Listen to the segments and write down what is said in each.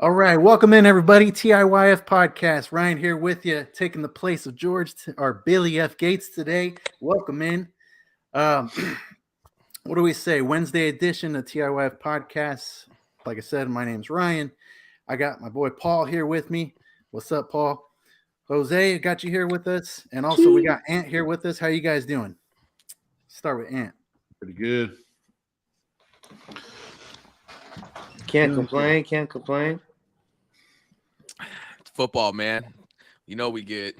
All right, welcome in everybody. TIYF podcast. Ryan here with you, taking the place of George or Billy F. Gates today. Welcome in. Um, what do we say? Wednesday edition of TIYF podcast. Like I said, my name's Ryan. I got my boy Paul here with me. What's up, Paul? Jose, got you here with us, and also we got Ant here with us. How you guys doing? Start with Ant. Pretty good. Can't complain. It's football, man. You know we get.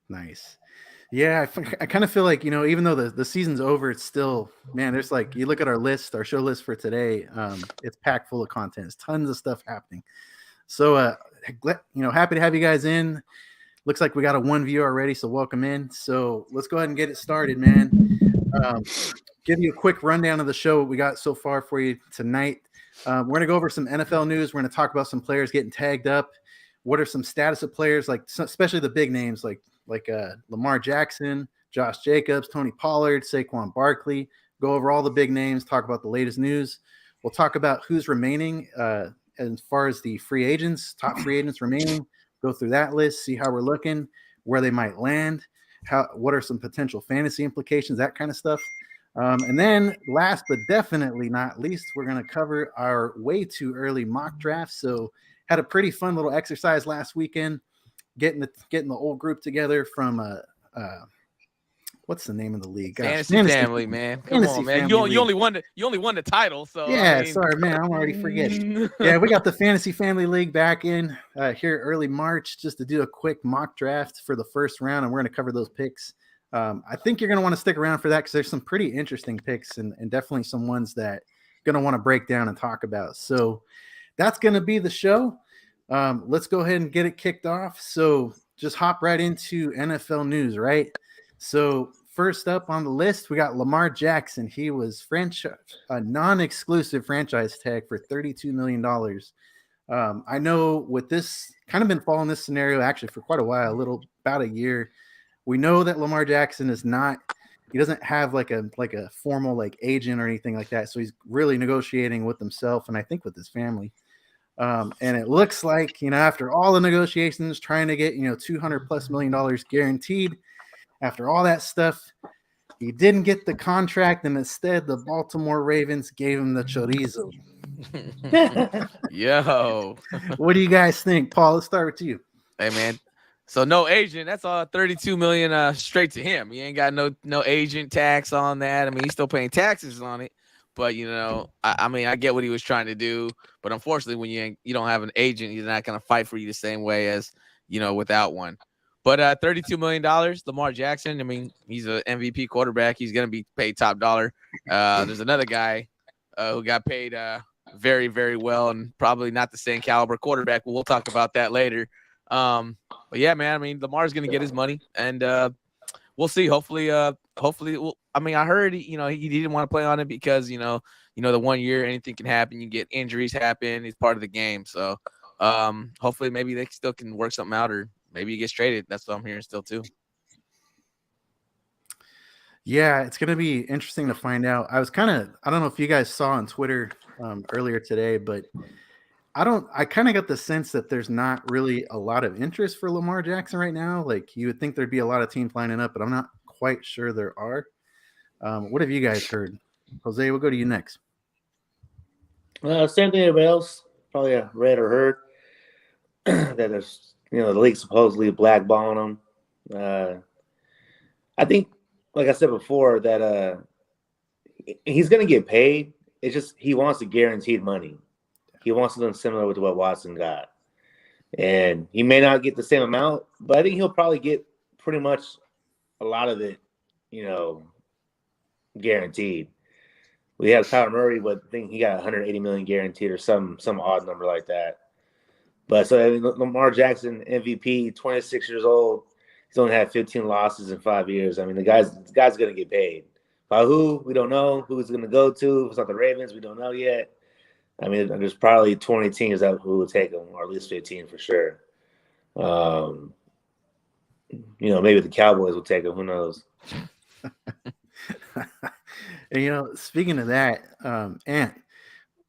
Nice. Yeah, I kind of feel like, even though the season's over, it's still, man, there's like, you look at our show list for today, it's packed full of content. There's tons of stuff happening. So, happy to have you guys in. Looks like we got a one view already, so welcome in. So let's go ahead and get it started, man. Give you a quick rundown of the show, what we got so far for you tonight. We're going to go over some NFL news. We're going to talk about some players getting tagged up. What are some status of players, like especially the big names like Lamar Jackson, Josh Jacobs, Tony Pollard, Saquon Barkley. Go over all the big names, talk about the latest news. We'll talk about who's remaining as far as the free agents, top free agents remaining. Go through that list, see how we're looking, where they might land, what are some potential fantasy implications, that kind of stuff. And then last but definitely not least, we're going to cover our way too early mock draft. So had a pretty fun little exercise last weekend, getting the old group together from what's the name of the league? Gosh, Fantasy Family, man. Come on, man. You only won the title, so yeah. Sorry, man. I'm already forgetting. Yeah, we got the Fantasy Family League back in here early March just to do a quick mock draft for the first round, and we're going to cover those picks. I think you're going to want to stick around for that because there's some pretty interesting picks and definitely some ones that going to want to break down and talk about. So that's going to be the show. Let's go ahead and get it kicked off. So just hop right into NFL news, right? So first up on the list, we got Lamar Jackson. He was a non-exclusive franchise tag for $32 million. I know with this, kind of been following this scenario actually for quite a while, about a year. We know that Lamar Jackson he doesn't have like a formal like agent or anything like that. So he's really negotiating with himself and I think with his family. And it looks like, after all the negotiations, trying to get, $200+ million guaranteed, after all that stuff, he didn't get the contract, and instead the Baltimore Ravens gave him the chorizo. Yo. What do you guys think? Paul, let's start with you. Hey, man. So no agent. That's all $32 million straight to him. He ain't got no agent tax on that. I mean, he's still paying taxes on it. But, I get what he was trying to do. But unfortunately, when you don't have an agent, he's not going to fight for you the same way as, without one. But $32 million, Lamar Jackson, I mean, he's an MVP quarterback. He's going to be paid top dollar. There's another guy who got paid very, very well and probably not the same caliber quarterback. But we'll talk about that later. But, yeah, man, I mean, Lamar's going to get his money. And we'll see. Hopefully, I heard, he didn't want to play on it because, the 1 year, anything can happen. You get injuries happen. It's part of the game. So hopefully maybe they still can work something out or maybe he gets traded. That's what I'm hearing still too. Yeah, it's going to be interesting to find out. I don't know if you guys saw on Twitter earlier today, but I kind of got the sense that there's not really a lot of interest for Lamar Jackson right now. Like you would think there'd be a lot of teams lining up, but I'm not quite sure there are. What have you guys heard? Jose, we'll go to you next. Same thing everybody else probably read or heard that there's, the league supposedly blackballing him. I think, like I said before, that he's going to get paid. It's just he wants the guaranteed money. He wants something similar with what Watson got. And he may not get the same amount, but I think he'll probably get pretty much a lot of it, guaranteed. We had Kyler Murray, but I think he got $180 million guaranteed or some odd number like that. But so Lamar Jackson, MVP, 26 years old. He's only had 15 losses in 5 years. I mean, the guy's going to get paid. By who? We don't know. Who he's going to go to? If it's not the Ravens, we don't know yet. I mean, there's probably 20 teams who will take him, or at least 15 for sure. Maybe the Cowboys will take him. Who knows? And, speaking of that, Ant,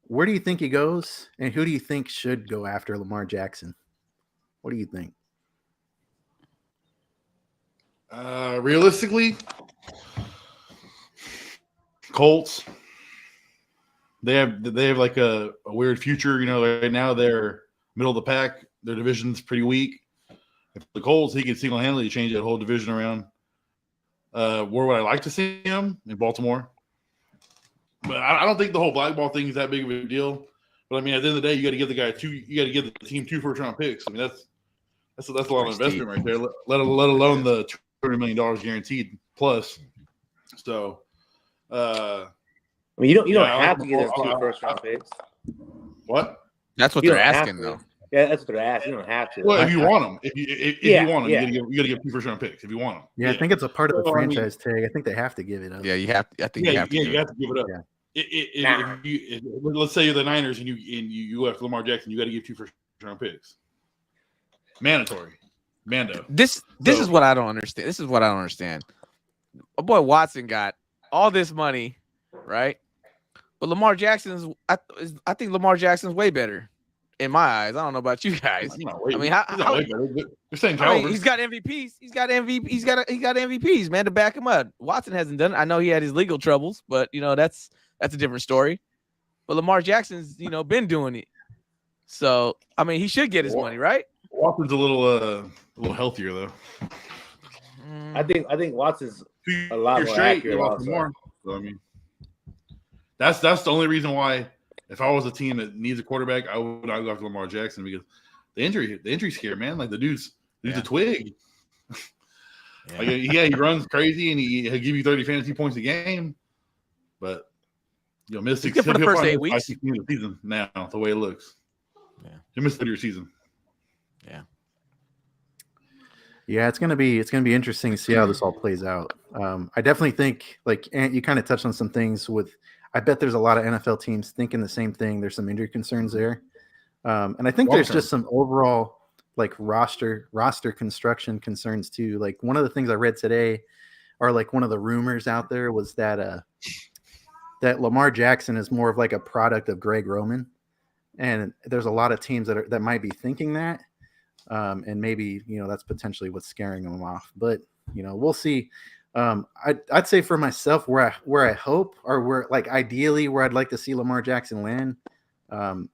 where do you think he goes, and who do you think should go after Lamar Jackson? What do you think? Realistically, Colts. They have like a weird future. You know, right now they're middle of the pack. Their division's pretty weak. If the Colts, he can single-handedly change that whole division around. Where would I like to see him? In Baltimore. But I don't think the whole blackball thing is that big of a deal. But I mean, at the end of the day, you got to give the guy you got to give the team 2 first-round picks. I mean, that's a lot of investment right there. Let alone the $200 million guaranteed plus. So, I mean, you don't have to give them 2 first-round picks. What? That's what they're asking, though. Yeah, that's what they're asking. You don't have to. Well, if you want them, if you want them, you got to give 2 first-round picks. If you want them, I think it's a part of the franchise tag. I think they have to give it up. Yeah, you have. I think you have to. You have to give it up. Yeah. If let's say you're the Niners and you have Lamar Jackson, you got to give 2 first-round picks. Mandatory. Mando. This is what I don't understand. This is what I don't understand. My boy Watson got all this money, right? But Lamar Jackson's. I think Lamar Jackson's way better in my eyes. I don't know about you guys. I mean, how you're saying he's got MVPs. He's got MVPs, man, to back him up. Watson hasn't done it. I know he had his legal troubles, but you know that's a different story. But Lamar Jackson's, been doing it. So I mean, he should get his money, right? Watson's a little healthier though. I think Watson's a lot more accurate. More. So, I mean, that's the only reason why. If I was a team that needs a quarterback, I would not go after Lamar Jackson because the injury scare, man. Like the dude's a twig. Yeah. He runs crazy and he'll give you 30 fantasy points a game, but miss for the first 8 weeks of the season now. The way it looks, he missed your season. Yeah, it's gonna be interesting to see how this all plays out. I definitely think, like Ant, you kind of touched on some things with. I bet there's a lot of NFL teams thinking the same thing. There's some injury concerns there, and I think there's just some overall like roster construction concerns too. Like one of the things I read today, or like one of the rumors out there was that that Lamar Jackson is more of like a product of Greg Roman, and there's a lot of teams that might be thinking that. And maybe, that's potentially what's scaring them off, but we'll see. I'd say for myself where I hope, or where like ideally where I'd like to see Lamar Jackson land,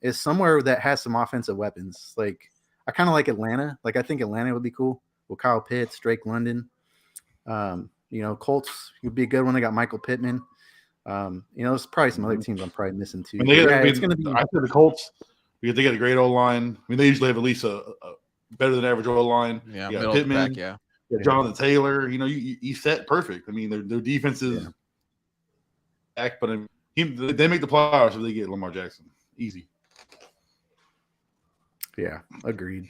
is somewhere that has some offensive weapons. Like I kind of like Atlanta. Like I think Atlanta would be cool with Kyle Pitts, Drake London. Colts would be a good one. They got Michael Pittman. There's probably some other teams I'm probably missing too. It's gonna be. I said the Colts because they got a great O line. I mean, they usually have at least a better than average O line. Yeah, you got Pittman. Back, Jonathan Taylor. You set perfect. I mean, their defense is back, but they make the playoffs if they get Lamar Jackson. Easy. Yeah, agreed.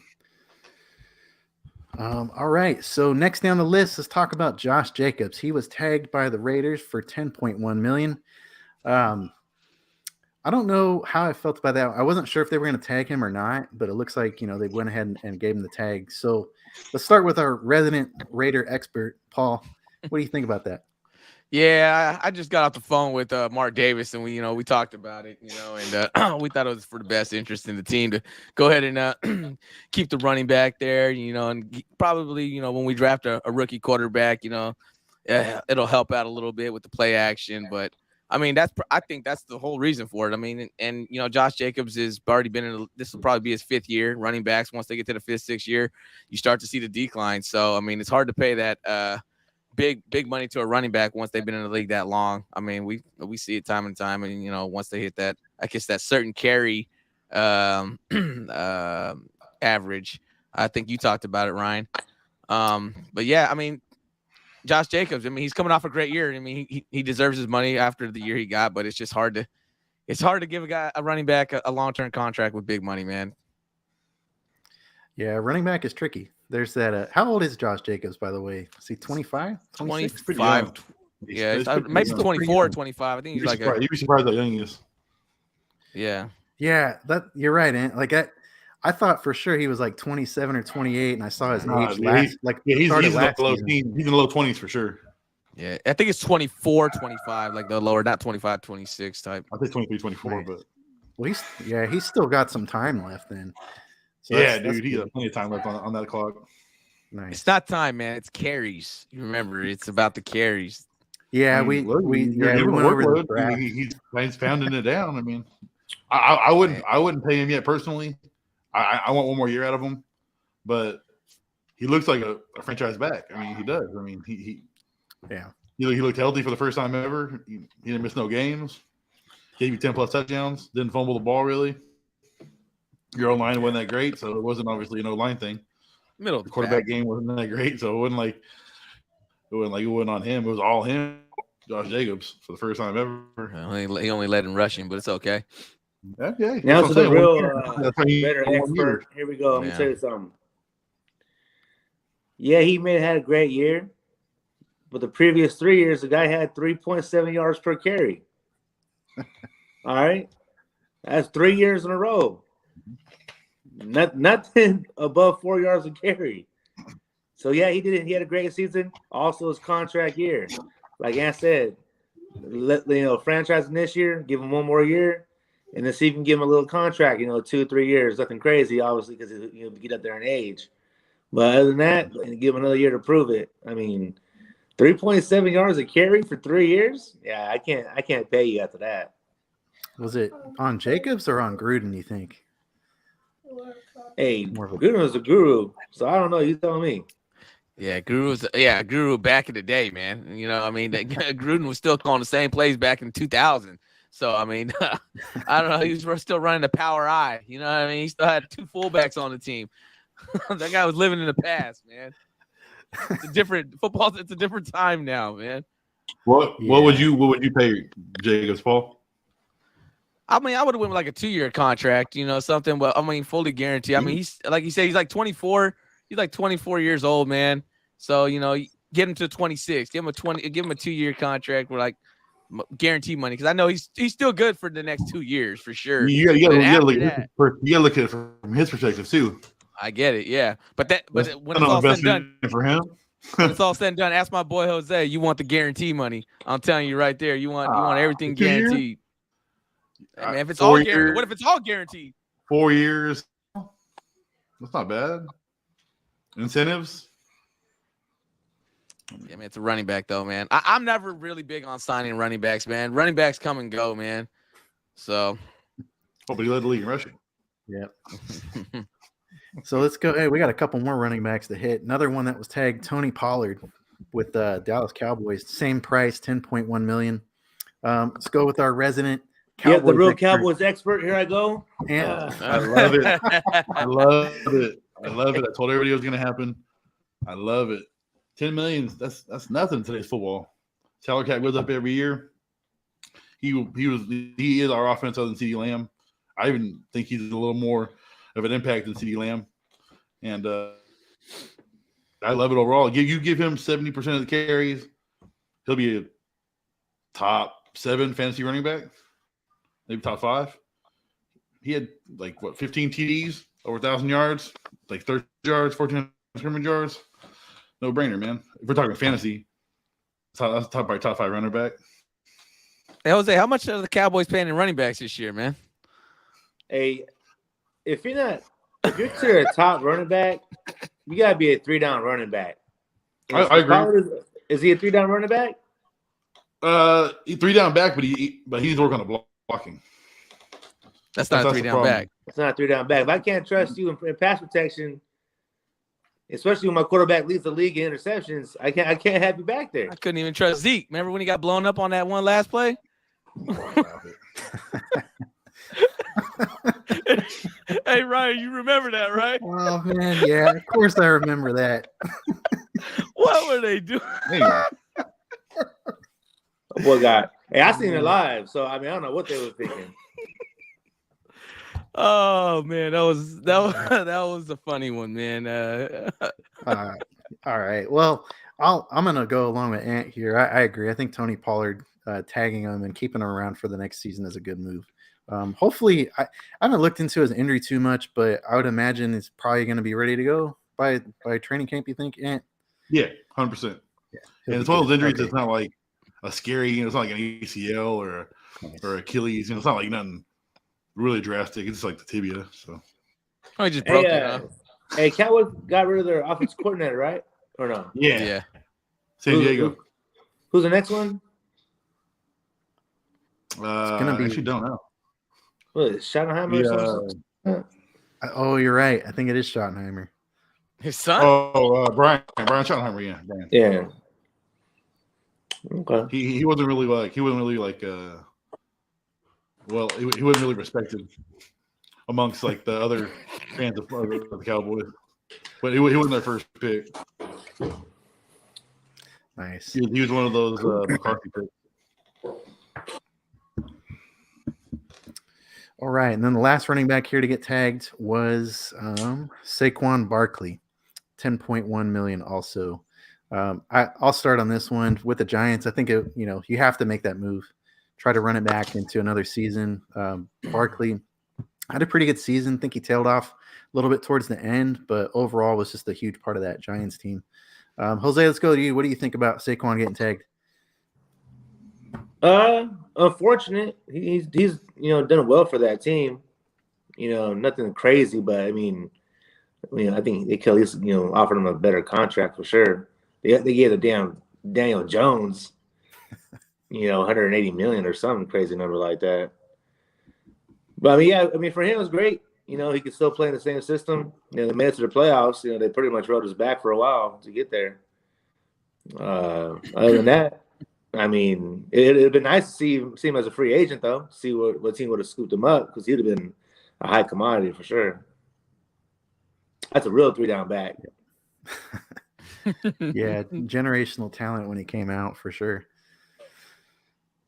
All right. So next down the list, let's talk about Josh Jacobs. He was tagged by the Raiders for $10.1 million. I don't know how I felt about that. I wasn't sure if they were going to tag him or not, but it looks like, they went ahead and gave him the tag. So let's start with our resident Raider expert, Paul. What do you think about that? Yeah, I just got off the phone with Mark Davis, and we talked about it, and we thought it was for the best interest in the team to go ahead and keep the running back there, and probably, when we draft a rookie quarterback, it'll help out a little bit with the play action. But I mean, I think that's the whole reason for it. I mean, and Josh Jacobs has already been this will probably be his 5th year. Running backs, once they get to the 5th, 6th year, you start to see the decline. So I mean, it's hard to pay that big money to a running back once they've been in the league that long. I mean, we see it time and time, and once they hit that, I guess that certain carry average. I think you talked about it, Ryan. But yeah, I mean, Josh Jacobs, I mean, he's coming off a great year. I mean, he deserves his money after the year he got, but it's just hard to give a running back a long-term contract with big money, man. Yeah, running back is tricky. There's that. How old is Josh Jacobs, by the way? Is he 25? 25. Yeah, maybe 24, 25. I think he's you'd be surprised how young he is. Yeah. Yeah, you're right, Ant. Like I thought for sure he was like 27 or 28, and I saw his age last. He's in the low 20s for sure. Yeah, I think it's 24, 25, like the lower, not 25, 26 type. I think 23, 24, but Well, he's still got some time left then. So Yeah, that's dude, he good. got plenty of time left on that clock. Nice. It's not time, man. It's carries. You remember, it's about the carries. Yeah, I mean, look, we you're giving went over the workload. draft. He's pounding it down. I mean, I wouldn't pay him yet personally. I want one more year out of him, but he looks like a franchise back. I mean, he does. I mean, he looked healthy for the first time ever. He didn't miss no games. Gave you 10+ touchdowns. Didn't fumble the ball really. Your own line wasn't that great, so it wasn't obviously an O-line thing. Middle The quarterback game wasn't that great, so it wasn't on him. It was all him. Josh Jacobs for the first time ever. Well, he only led in rushing, but it's okay. Okay. Now to the real better better expert. Here we go. Let me tell you something. Yeah, he may have had a great year, but the previous 3 years, the guy had 3.7 yards per carry. All right, that's 3 years in a row. Nothing above 4 yards a carry. So yeah, he did it. He had a great season. Also, his contract year, like Ant said, franchising this year, give him one more year, and then see if you can give him a little contract. 2-3 years, nothing crazy, obviously, because he'll get up there in age. But other than that, and give him another year to prove it. I mean, 3.7 yards a carry for 3 years. Yeah, I can't pay you after that. Was it on Jacobs or on Gruden, you think? Hey, Gruden was a guru, so I don't know. You tell me. Yeah, Guru back in the day, man. I mean, Gruden was still calling the same plays back in 2000. So, I mean, I don't know. He was still running the power eye. You know what I mean? He still had 2 fullbacks on the team. That guy was living in the past, man. It's a different time now, man. What would you pay Jacobs, Paul? I mean, I would have went with like a 2-year contract, something. But I mean, fully guaranteed. I mean, he's like you said, he's like 24. He's like 24 years old, man. So get him to 26. Give him a 2-year contract with like guaranteed money, because I know he's still good for the next 2 years for sure. You gotta look at it from his perspective too. I get it, yeah. But when it's all said and done for him. When it's all said and done, ask my boy Jose. You want the guarantee money? I'm telling you right there. You want everything guaranteed. Hey, man, if it's all guaranteed, what if it's all guaranteed? 4 years. That's not bad. Incentives. Yeah, man, it's a running back though, man. I'm never really big on signing running backs, man. Running backs come and go, man. So. Oh, but he led the league in rushing. Yep. So let's go. Hey, we got a couple more running backs to hit. Another one that was tagged, Tony Pollard with the Dallas Cowboys. Same price, $10.1 million. Let's go with our resident Cowboys. Yeah, the real expert. Cowboys expert. Here I go. I love it. I love it. I told everybody it was going to happen. I love it. $10 million. That's nothing in today's football. Salary cap goes up every year. He is our offense other than CeeDee Lamb. I even think he's a little more of an impact than CeeDee Lamb. And I love it overall. You give him 70% of the carries, he'll be a top 7 fantasy running back, maybe top 5. He had 15 TDs, over 1,000 yards, 30 yards, 14 scrimmage yards. No brainer, man. If we're talking fantasy, that's probably top 5 running back. Hey, Jose, how much are the Cowboys paying in running backs this year, man? Hey, if you're considered a top running back, you gotta be a 3-down running back. I agree. Is he a 3-down running back? 3-down back, but he's working on blocking. That's not a 3-down back. It's not a 3-down back. If I can't trust you in pass protection, especially when my quarterback leads the league in interceptions, I can't have you back there. I couldn't even trust Zeke. Remember when he got blown up on that one last play? Hey, Ryan, you remember that, right? Oh, man, yeah, of course I remember that. What were they doing? Boy, God. Hey, I seen it live, so I don't know what they were thinking. Oh man, that was a funny one, man. All right. Well, I'm gonna go along with Ant here. I agree. I think Tony Pollard tagging him and keeping him around for the next season is a good move. Hopefully, I haven't looked into his injury too much, but I would imagine it's probably going to be ready to go by training camp. You think, Ant? Yeah, 100%. Yeah, and it's one of those injuries. Okay. It's not like a scary. It's not like an ACL or Achilles. It's not like nothing really drastic. It's like the tibia. So Oh, he just broke it, huh? Hey, Cowboys got rid of their offensive coordinator, right? Or no? yeah. San Diego. Who's the next one? gonna be- I actually don't know. What is it, Schottenheimer or something? Oh, you're right. I think it is Schottenheimer. His son? Brian Schottenheimer, yeah. Brian. Yeah. Okay. He wasn't really like he wasn't really respected amongst like the other fans of the Cowboys. But he wasn't their first pick. Nice. He was one of those McCarthy picks. All right, and then the last running back here to get tagged was Saquon Barkley, $10.1 million. Also, I'll start on this one with the Giants. I think you have to make that move, try to run it back into another season. Barkley had a pretty good season. I think he tailed off a little bit towards the end, but overall was just a huge part of that Giants team. Jose, let's go to you. What do you think about Saquon getting tagged? Unfortunate. He's done well for that team. Nothing crazy, but I mean, I think they could at least offer him a better contract for sure. They gave the damn Daniel Jones, 180 million or some crazy number like that. But I mean, for him it was great. He could still play in the same system. They made it to the playoffs. They pretty much rode his back for a while to get there. Other than that, I mean, it'd have been nice to see him as a free agent, though. See what team would have scooped him up, because he'd have been a high commodity for sure. That's a real 3-down back. Yeah, generational talent when he came out for sure.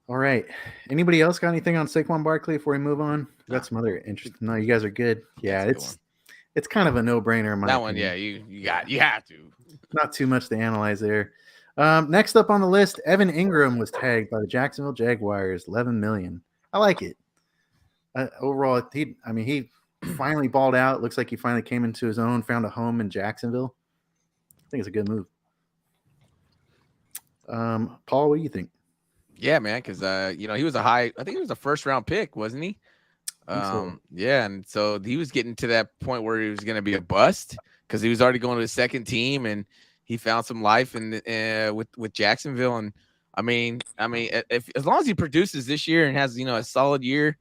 All right. Anybody else got anything on Saquon Barkley before we move on? Got some other interesting. No, you guys are good. Yeah, it's kind of a no-brainer in my That one, opinion. yeah, you have to. Not too much to analyze there. Next up on the list, Evan Ingram was tagged by the Jacksonville Jaguars, $11 million. I like it. Overall, he finally balled out. Looks like he finally came into his own, found a home in Jacksonville. I think it's a good move. Paul, what do you think? Yeah, man, because he was I think he was a first-round pick, wasn't he? So. Yeah, and so he was getting to that point where he was going to be a bust because he was already going to his second team, and he found some life with Jacksonville. And I mean, if as long as he produces this year and has a solid year,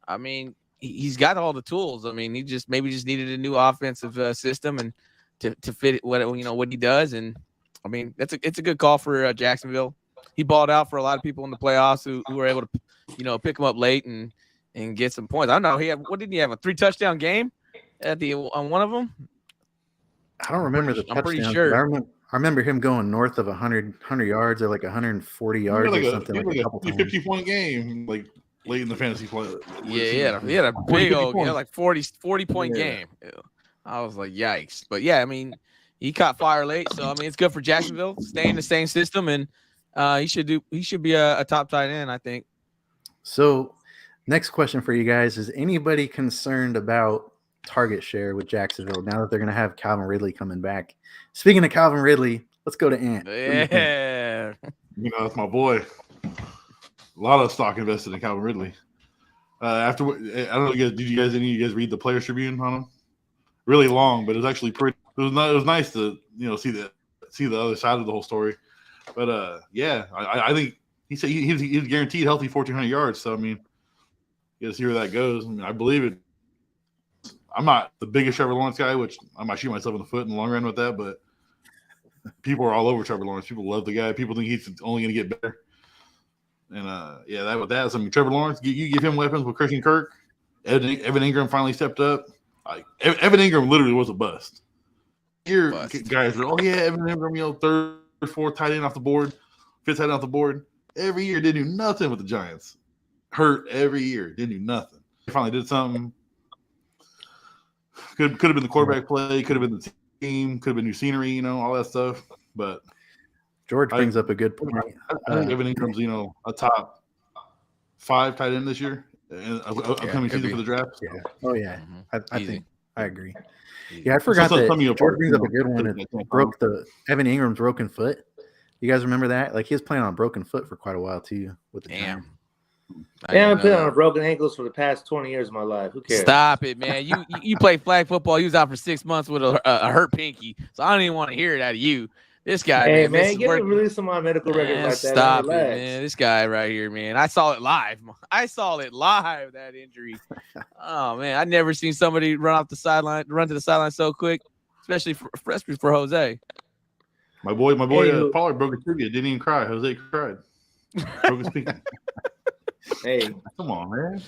I mean, he's got all the tools. I mean, he just needed a new offensive system and to fit what he does. And I mean, it's a good call for Jacksonville. He balled out for a lot of people in the playoffs who were able to pick him up late and get some points. I don't know. What did he have, a 3-touchdown game on one of them? I don't remember the touchdown. I'm pretty sure. I remember him going north of 100 yards or like 140 yards or something. Like a couple 50-point game, like late in the fantasy play. Yeah, he had a big old, like 40-point game. I was like, yikes. But yeah, I mean, he caught fire late, so I mean, it's good for Jacksonville. Stay in the same system, and he should be a top tight end, I think. So, next question for you guys: is anybody concerned about target share with Jacksonville now that they're going to have Calvin Ridley coming back? Speaking of Calvin Ridley, let's go to Ant. Yeah, that's my boy. A lot of stock invested in Calvin Ridley. I don't know, did you guys read the Players Tribune on him? Really long, but it was actually pretty. It was nice to see the other side of the whole story. But yeah, I think he said he's guaranteed healthy 1,400 yards. So I mean, you got to see where that goes. I mean, I believe it. I'm not the biggest Trevor Lawrence guy, which I might shoot myself in the foot in the long run with that. But people are all over Trevor Lawrence. People love the guy. People think he's only going to get better. And that. So, I mean, Trevor Lawrence, you give him weapons with Christian Kirk. Evan Ingram finally stepped up. Like Evan Ingram literally was a bust. Here, guys are Evan Ingram, third, fourth tight end off the board, fifth tight end off the board. Every year didn't do nothing with the Giants. Hurt every year, didn't do nothing. He finally did something. Could have been the quarterback play, could have been the team, could have been new scenery, all that stuff. But George brings up a good point. I think Evan Ingram's, a top 5 tight end this year, upcoming season for the draft. Yeah. Oh yeah, I think I agree. Easy. Yeah, I forgot that George brings up a good one. It broke Evan Ingram's broken foot. You guys remember that? Like he was playing on a broken foot for quite a while too with the Giants. Man, I've been playing on broken ankles for the past 20 years of my life. Who cares? Stop it, man. You play flag football. You was out for 6 months with a hurt pinky, so I don't even want to hear it out of you. This guy, Hey, man, get me release on my medical records like that. Stop it, man. This guy right here, man. I saw it live. That injury. Oh man, I never seen somebody run to the sideline so quick, especially for Jose. My boy, Pollard broke his trivia. Didn't even cry. Jose cried. Broke his pinky. Hey, come on, man.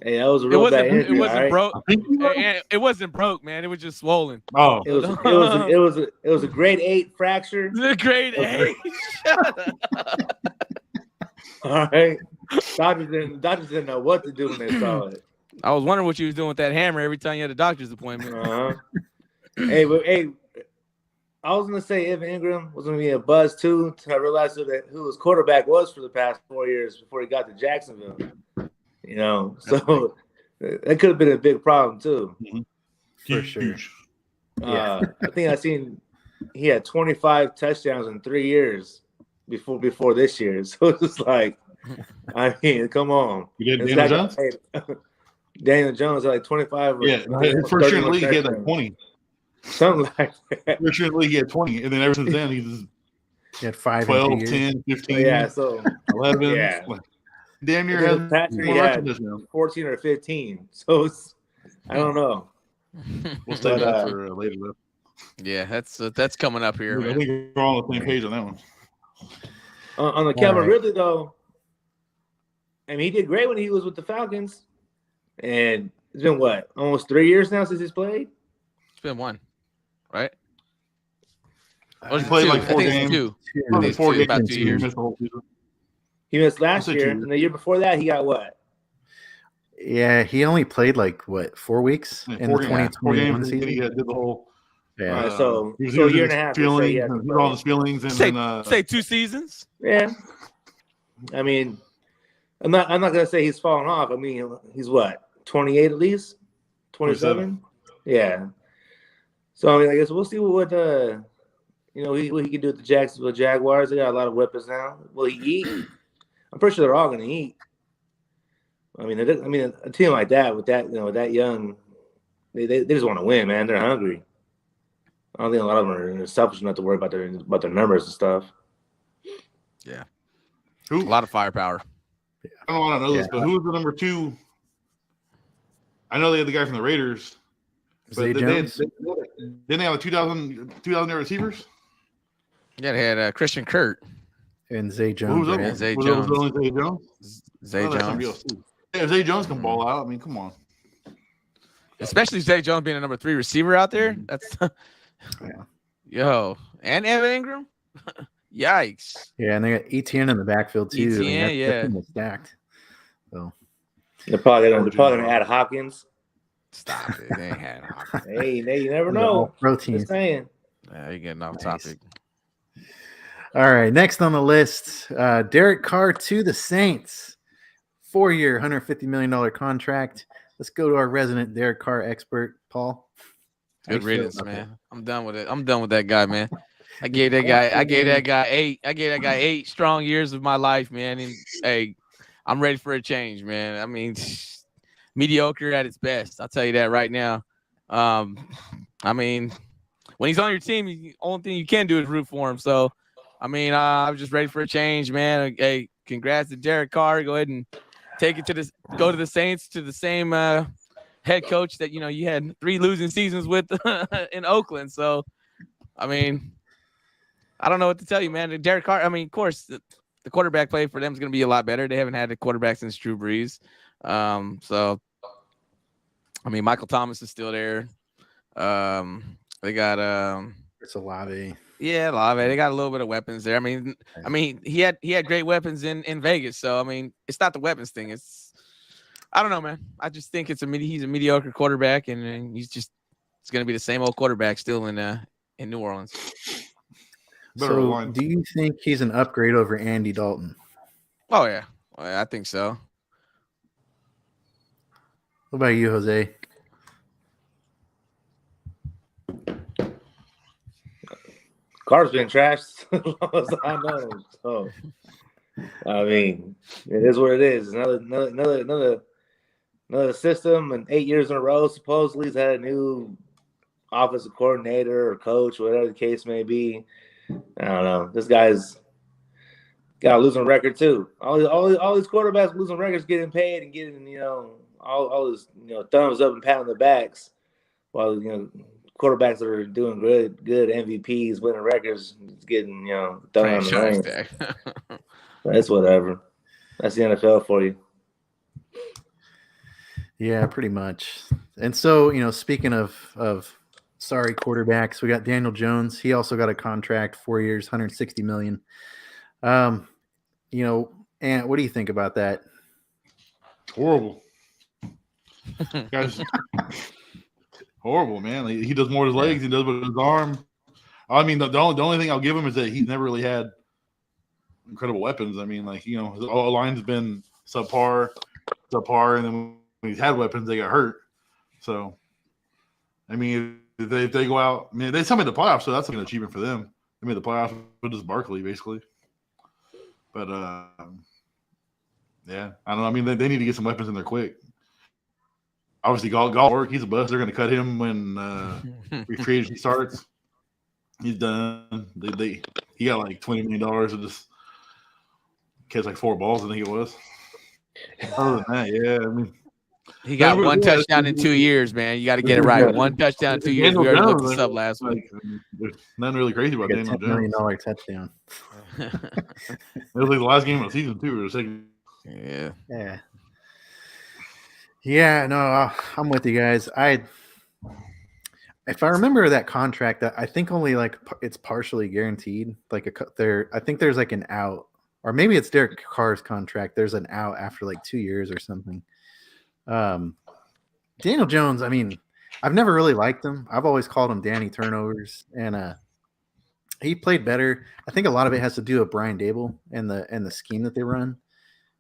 Hey, that was a real bad injury. It wasn't broke. It wasn't broke, man. It was just swollen. Oh, it was a grade 8 fracture. The grade 8. Shut up. All right. Doctors didn't know what to do when they saw it. I was wondering what you was doing with that hammer every time you had a doctor's appointment. Hey, I was gonna say Evan Ingram was gonna be a buzz too until I realized who his quarterback was for the past 4 years before he got to Jacksonville. You know, so that could have been a big problem too. Mm-hmm. For sure. I think he had 25 touchdowns in 3 years before this year. So it's just like, I mean, come on. You did Daniel Jones? Daniel Jones had like 25. Yeah, his first year in the league, he had like 20. Something like that. First year in the league, he had 20. And then ever since then, he had 5, 12, 10, 15. Yeah, so 11. Yeah. Damn near has Patrick had 14 or 15. So I don't know. We'll stay that for later, though. Yeah, that's coming up here. I think we're all on the same page on that one. On the Calvin Ridley, though, I mean, he did great when he was with the Falcons. And it's been what, almost 3 years now since he's played? It's been 1, right? He played like 4 games. 2. About 2 years. He missed last year, and the year before that, he got what? Yeah, he only played like 4 weeks in the 2021 season. He did the whole. Yeah, so a year and a half. All his feelings, and say 2 seasons. Yeah, I mean, I'm not gonna say he's fallen off. I mean, he's what, 28 at least, 27. Yeah. So I mean, I guess we'll see what what he can do with the Jacksonville Jaguars. They got a lot of weapons now. Will he eat? I'm pretty sure they're all going to eat. I mean, a team like that with that, that young, they just want to win, man. They're hungry. I don't think a lot of them are selfish enough to worry about their numbers and stuff. Yeah, a lot of firepower. I don't know this, but who was the number 2? I know they had the guy from the Raiders. But didn't they have a 2,000 yard receivers? Yeah, they had Christian Kirk. And Zay Jones. Zay Jones. Zay Jones. Zay Jones. Yeah, Zay Jones can ball out. I mean, come on. Especially Zay Jones being a number 3 receiver out there. That's Yo. And Evan Ingram. Yikes. Yeah, and they got ETN in the backfield too. ETN, that's stacked. So they're probably gonna add Hopkins. Stop it. They ain't had Hopkins. Hey, you never know. Protein. Just saying. Yeah, you're getting off topic. All right, next on the list, Derek Carr to the Saints. 4-year, $150 million contract. Let's go to our resident Derek Carr expert, Paul. Good riddance, man. I'm done with it. I'm done with that guy, man. I gave that guy 8 strong years of my life, man. And hey, I'm ready for a change, man. I mean, mediocre at its best. I'll tell you that right now. I mean, when he's on your team, the only thing you can do is root for him. So, I mean, I'm just ready for a change, man. Hey, congrats to Derek Carr. Go ahead and go to the Saints, to the same head coach that, you had 3 losing seasons with in Oakland. So, I mean, I don't know what to tell you, man. Derek Carr, I mean, of course, the quarterback play for them is going to be a lot better. They haven't had a quarterback since Drew Brees. So, I mean, Michael Thomas is still there. They got it's Olave. Yeah, Olave. They got a little bit of weapons there. I mean, he had great weapons in Vegas. So, I mean, it's not the weapons thing. It's, I don't know, man. I just think he's a mediocre quarterback, and it's going to be the same old quarterback still in New Orleans. So, do you think he's an upgrade over Andy Dalton? Oh yeah, I think so. What about you, Jose? Carr's been trashed as long as I know. So I mean, it is what it is. Another system, and 8 years in a row. Supposedly, he's had a new offensive coordinator or coach, whatever the case may be. I don't know. This guy's got a losing record too. All these quarterbacks losing records, getting paid and getting all this thumbs up and pat on the backs, while quarterbacks that are doing good MVPs, winning records, getting thrown on the Franchise ring. tag. That's whatever. That's the NFL for you. Yeah, pretty much. And so, speaking of sorry quarterbacks, we got Daniel Jones. He also got a contract, 4 years, $160 million. And what do you think about that? Horrible. Guys, horrible, man. He does more with his legs. He does with his arm. I mean, the only thing I'll give him is that he's never really had incredible weapons. I mean, his line's been subpar, and then when he's had weapons, they got hurt. So, I mean, if they go out, I mean, they still made the playoffs, so that's an achievement for them. They made the playoffs with just Barkley, basically. But yeah, I don't know. I mean, they need to get some weapons in there quick. Obviously, Gall work. He's a bust. They're going to cut him when free agency starts. He's done. He got like $20 million to just catch like 4 balls. I think it was. Other than that, yeah. I mean, he got one touchdown in 2 years, man. You got to get it right. One touchdown in 2 years. We already looked this up last week. There's nothing really crazy about Daniel $10 million Jones. touchdown. It was like the last game of the season too. Or the second. Yeah. Yeah, no, I'm with you guys. If I remember that contract, I think only it's partially guaranteed. I think there's like an out, or maybe it's Derek Carr's contract. There's an out after like 2 years or something. Daniel Jones, I mean, I've never really liked him. I've always called him Danny Turnovers, and he played better. I think a lot of it has to do with Brian Dable and the scheme that they run,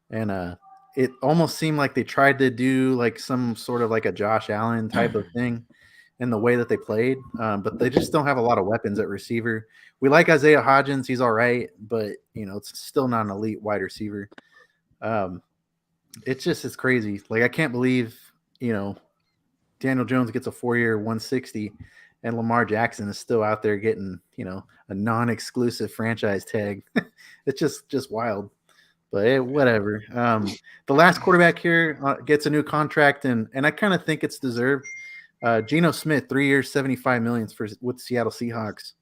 and it almost seemed like they tried to do like some sort of like a Josh Allen type of thing in the way that they played, but they just don't have a lot of weapons at receiver. We like Isaiah Hodgins. He's all right, but, it's still not an elite wide receiver. It's crazy. Like, I can't believe, Daniel Jones gets a 4-year 160 and Lamar Jackson is still out there getting, a non-exclusive franchise tag. It's just wild. But whatever. The last quarterback here gets a new contract, and I kind of think it's deserved. Geno Smith, 3 years, $75 million with Seattle Seahawks.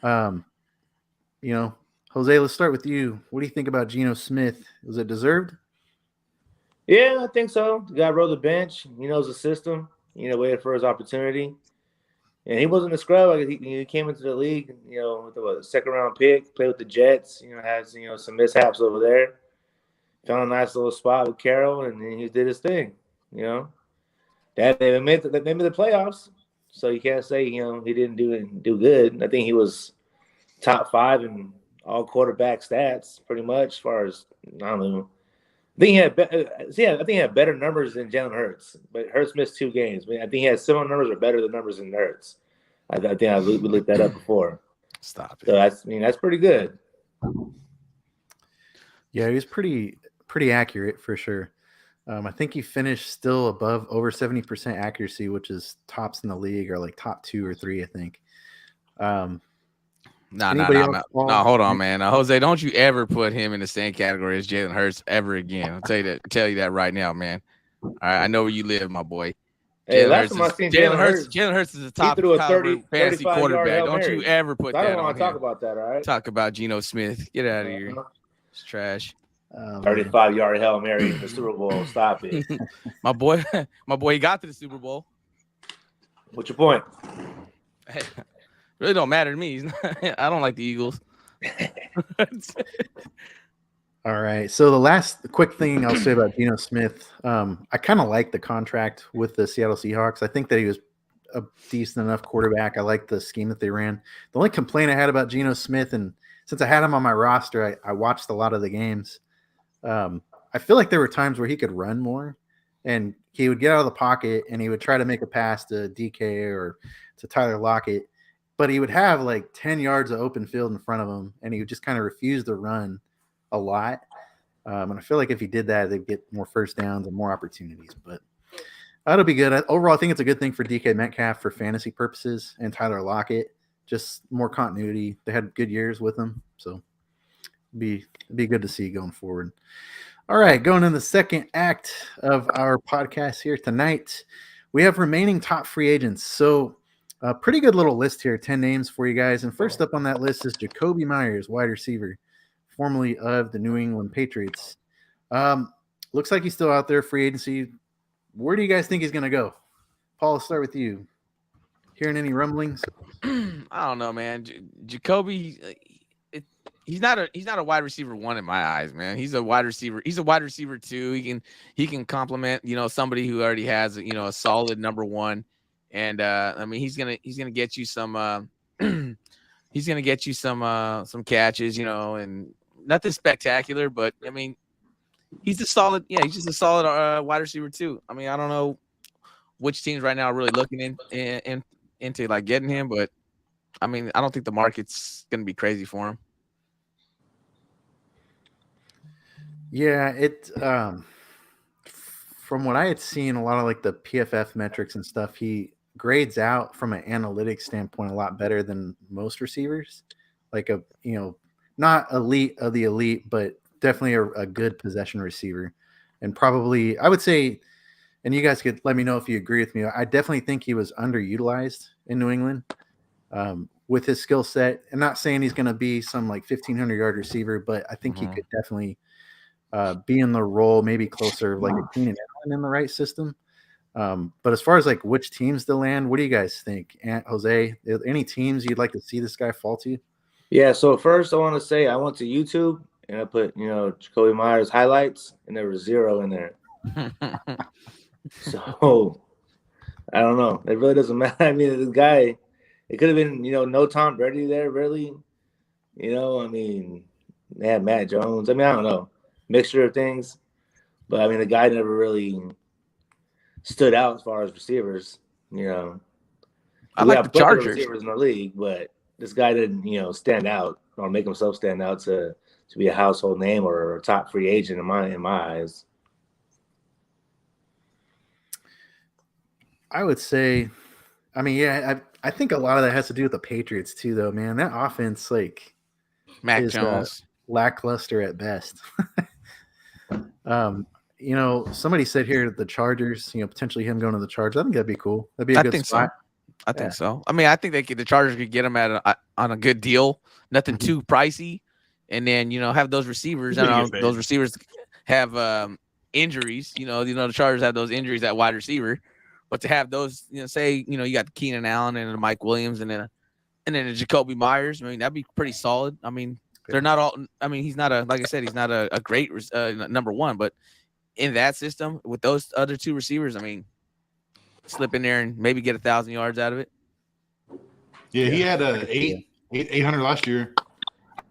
Jose, let's start with you. What do you think about Geno Smith? Was it deserved? Yeah, I think so. The guy rode the bench. He knows the system. Waited for his opportunity. And he wasn't a scrub. He came into the league, with a second-round pick, played with the Jets, has, some mishaps over there. Found a nice little spot with Carroll, and then he did his thing, That they made the playoffs, so you can't say, he didn't do good. I think he was top 5 in all quarterback stats, pretty much, as far as, I don't know. I think he had better numbers than Jalen Hurts, but Hurts missed 2 games. I think he had similar numbers or better than numbers than Hurts. I think we looked that up before. Stop it. So that's pretty good. Yeah, he was pretty accurate for sure. I think he finished still above over 70% accuracy, which is tops in the league, or like top 2 or 3, I think. No, hold on, man. Jose, don't you ever put him in the same category as Jalen Hurts ever again. I'll tell you that right now, man. All right, I know where you live, my boy. Hey, Jalen Hurts is the top fantasy quarterback. Don't you ever put that on him. I don't want to talk about that, all right? Talk about Geno Smith. Get out of here. It's trash. 35-yard Hail Mary in the Super Bowl. Stop it. my boy, he got to the Super Bowl. What's your point? Really don't matter to me. I don't like the Eagles. All right. So the last quick thing I'll say about Geno Smith, I kind of like the contract with the Seattle Seahawks. I think that he was a decent enough quarterback. I like the scheme that they ran. The only complaint I had about Geno Smith, and since I had him on my roster, I watched a lot of the games. I feel like there were times where he could run more, and he would get out of the pocket and he would try to make a pass to DK or to Tyler Lockett, but he would have like 10 yards of open field in front of him, and he would just kind of refuse to run a lot. And I feel like if he did that, they'd get more first downs and more opportunities. But that'll be good. Overall, I think it's a good thing for DK Metcalf for fantasy purposes and Tyler Lockett. Just more continuity. They had good years with him, so be good to see going forward. All right, going in the second act of our podcast here tonight, we have remaining top free agents. So a pretty good little list here, 10 names for you guys. And first up on that list is Jacoby Myers, wide receiver, formerly of the New England Patriots. Looks like he's still out there, free agency. Where do you guys think he's going to go? Paul, let's start with you. Hearing any rumblings? I don't know, man. Jacoby, he's not a wide receiver one in my eyes, man. He's a wide receiver. He's a wide receiver two. He can complement, somebody who already has, a solid number one. And I mean, he's gonna get you some he's gonna get you some catches, and nothing spectacular, but I mean, he's just a solid wide receiver too. I mean, I don't know which teams right now are really looking into like getting him, but I mean, I don't think the market's gonna be crazy for him. Yeah, from what I had seen, a lot of like the PFF metrics and stuff, he grades out from an analytics standpoint a lot better than most receivers. Like not elite of the elite, but definitely a good possession receiver. And probably, I would say, and you guys could let me know if you agree with me, I definitely think he was underutilized in New England with his skill set. I'm not saying he's going to be some like 1,500-yard receiver, but I think he could definitely be in the role, maybe closer like a Keenan Allen in the right system. But as far as like which teams to land, what do you guys think? Jose, any teams you'd like to see this guy fall to? Yeah, so first I want to say I went to YouTube and I put, Jacoby Myers highlights, and there was 0 in there. So I don't know. It really doesn't matter. I mean, the guy, it could have been, no Tom Brady there, really. I mean, they had Matt Jones. I mean, I don't know. Mixture of things. But I mean, the guy never really stood out as far as receivers. I like the Chargers receivers in the league, but this guy didn't, stand out or make himself stand out to be a household name or a top free agent in my eyes. I would say, I mean, yeah, I think a lot of that has to do with the Patriots too, though, man. That offense, like, Mac is Jones, lackluster at best. Somebody said here the Chargers, potentially him going to the Chargers. I think that'd be cool. That'd be a good spot. I think so. I mean, I think the Chargers could get him on a good deal, nothing too pricey, and then have those receivers. Those receivers have injuries. The Chargers have those injuries at wide receiver, but to have those, say you got the Keenan Allen and the Mike Williams, and then a Jacoby Myers. I mean, that'd be pretty solid. I mean, they're not all. I mean, he's not like I said, he's not a great number one, but in that system with those other two receivers, I mean, slip in there and maybe get 1,000 yards out of it. Yeah, he had 800 last year.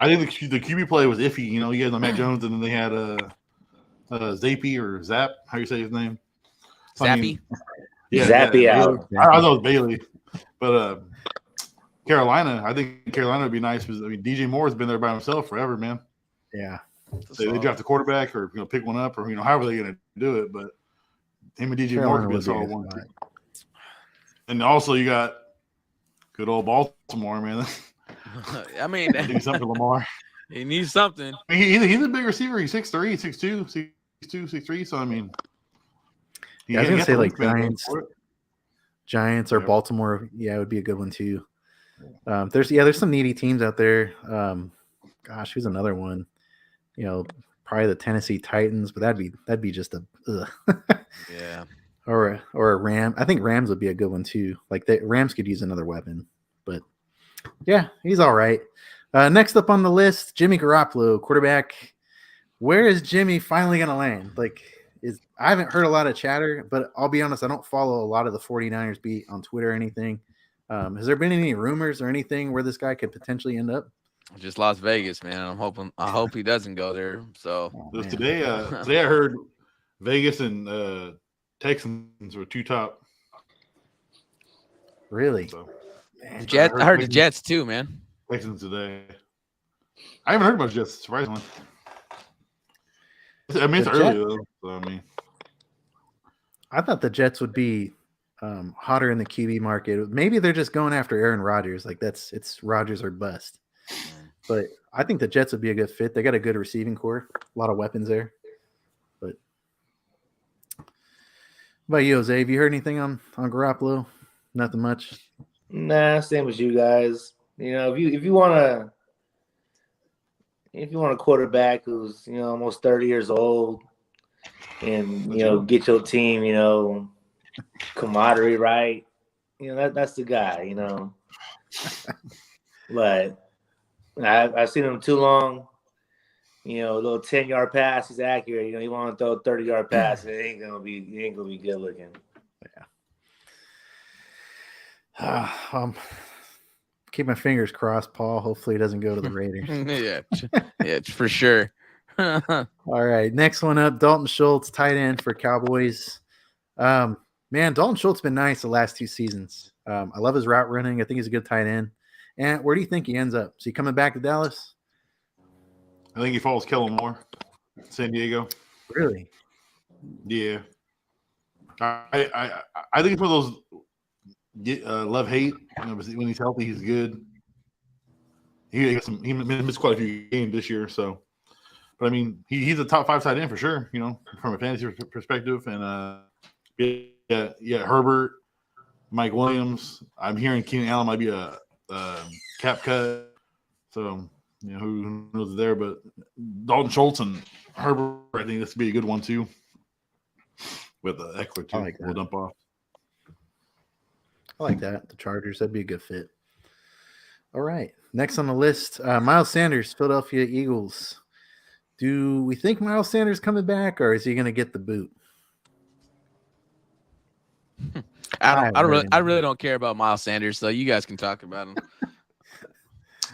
I think the QB play was iffy. He had Matt Jones, and then they had Zappy or Zap. How you say his name? Zappy. Zappy out. I thought it was Bailey, but Carolina. I think Carolina would be nice because DJ Moore has been there by himself forever, man. Yeah. They draft a quarterback or pick one up or however they're gonna do it, but him and DJ Moore could be a solid one. And also you got good old Baltimore, man. I mean, do something for Lamar. He needs something. I mean, he's a big receiver. He's 6'3", 6'2", 6'2", 6'3". So I mean, I was gonna say like Giants or Baltimore. Yeah, it would be a good one too. There's some needy teams out there. Gosh, who's another one? Probably the Tennessee Titans, but that'd be just a yeah. Or a Ram. I think Rams would be a good one too. Like the Rams could use another weapon, but yeah, he's all right. Next up on the list, Jimmy Garoppolo, quarterback. Where is Jimmy finally gonna land? I haven't heard a lot of chatter, but I'll be honest, I don't follow a lot of the 49ers beat on Twitter or anything. Has there been any rumors or anything where this guy could potentially end up? Just Las Vegas, man. I hope he doesn't go there. So today I heard Vegas and Texans were two top. Really? So, I heard the Jets too, man. Texans today. I haven't heard about Jets, surprisingly. I mean, it's The early Jets- though. So, I mean, I thought the Jets would be hotter in the QB market. Maybe they're just going after Aaron Rodgers. Like it's Rodgers or bust. But I think the Jets would be a good fit. They got a good receiving core, a lot of weapons there. But what about you, Jose? Have you heard anything on Garoppolo? Nothing much. Nah, same as you guys. You know, if you want a quarterback who's almost 30 years old and get your team camaraderie right, that's the guy. But I've seen him too long. A little 10-yard pass, he's accurate. He want to throw a 30-yard pass, it ain't gonna be good looking. Yeah. Keep my fingers crossed, Paul. Hopefully, he doesn't go to the Raiders. yeah, for sure. All right, next one up, Dalton Schultz, tight end for Cowboys. Man, Dalton Schultz been nice the last 2 seasons. I love his route running. I think he's a good tight end. And where do you think he ends up? Is he coming back to Dallas? I think he follows Kellen Moore, San Diego. Really? Yeah. I think it's one of those love-hate. When he's healthy, he's good. He missed quite a few games this year, so. But I mean, he's a top 5 tight end for sure. From a fantasy perspective, and Herbert, Mike Williams. I'm hearing Keenan Allen might be a cap cut, so who knows there. But Dalton Schultz and Herbert, I think this would be a good one too. With Eckler too, like we'll dump off. I like that. The Chargers, that'd be a good fit. All right. Next on the list, Miles Sanders, Philadelphia Eagles. Do we think Miles Sanders coming back, or is he going to get the boot? I really don't care about Miles Sanders, so you guys can talk about him.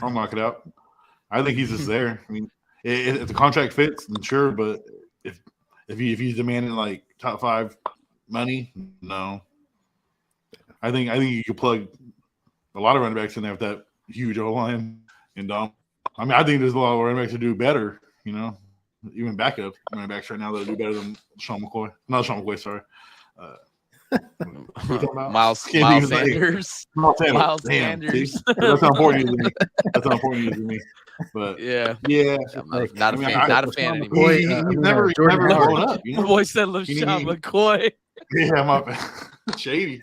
I'll knock it out. I think he's just there. I mean, if the contract fits, then sure. But if he's demanding like top 5 money, no. I think you could plug a lot of running backs in there with that huge O line. And I mean, I think there's a lot of running backs that do better. Even backup running backs right now that do better than Sean McCoy. Not Sean McCoy, sorry. Miles Sanders. Miles Sanders. That's how important he is to me. That's how important he is to me. But yeah. I'm not a fan anymore. He's never blown up. My boy said LaShawn McCoy. Yeah, my shady.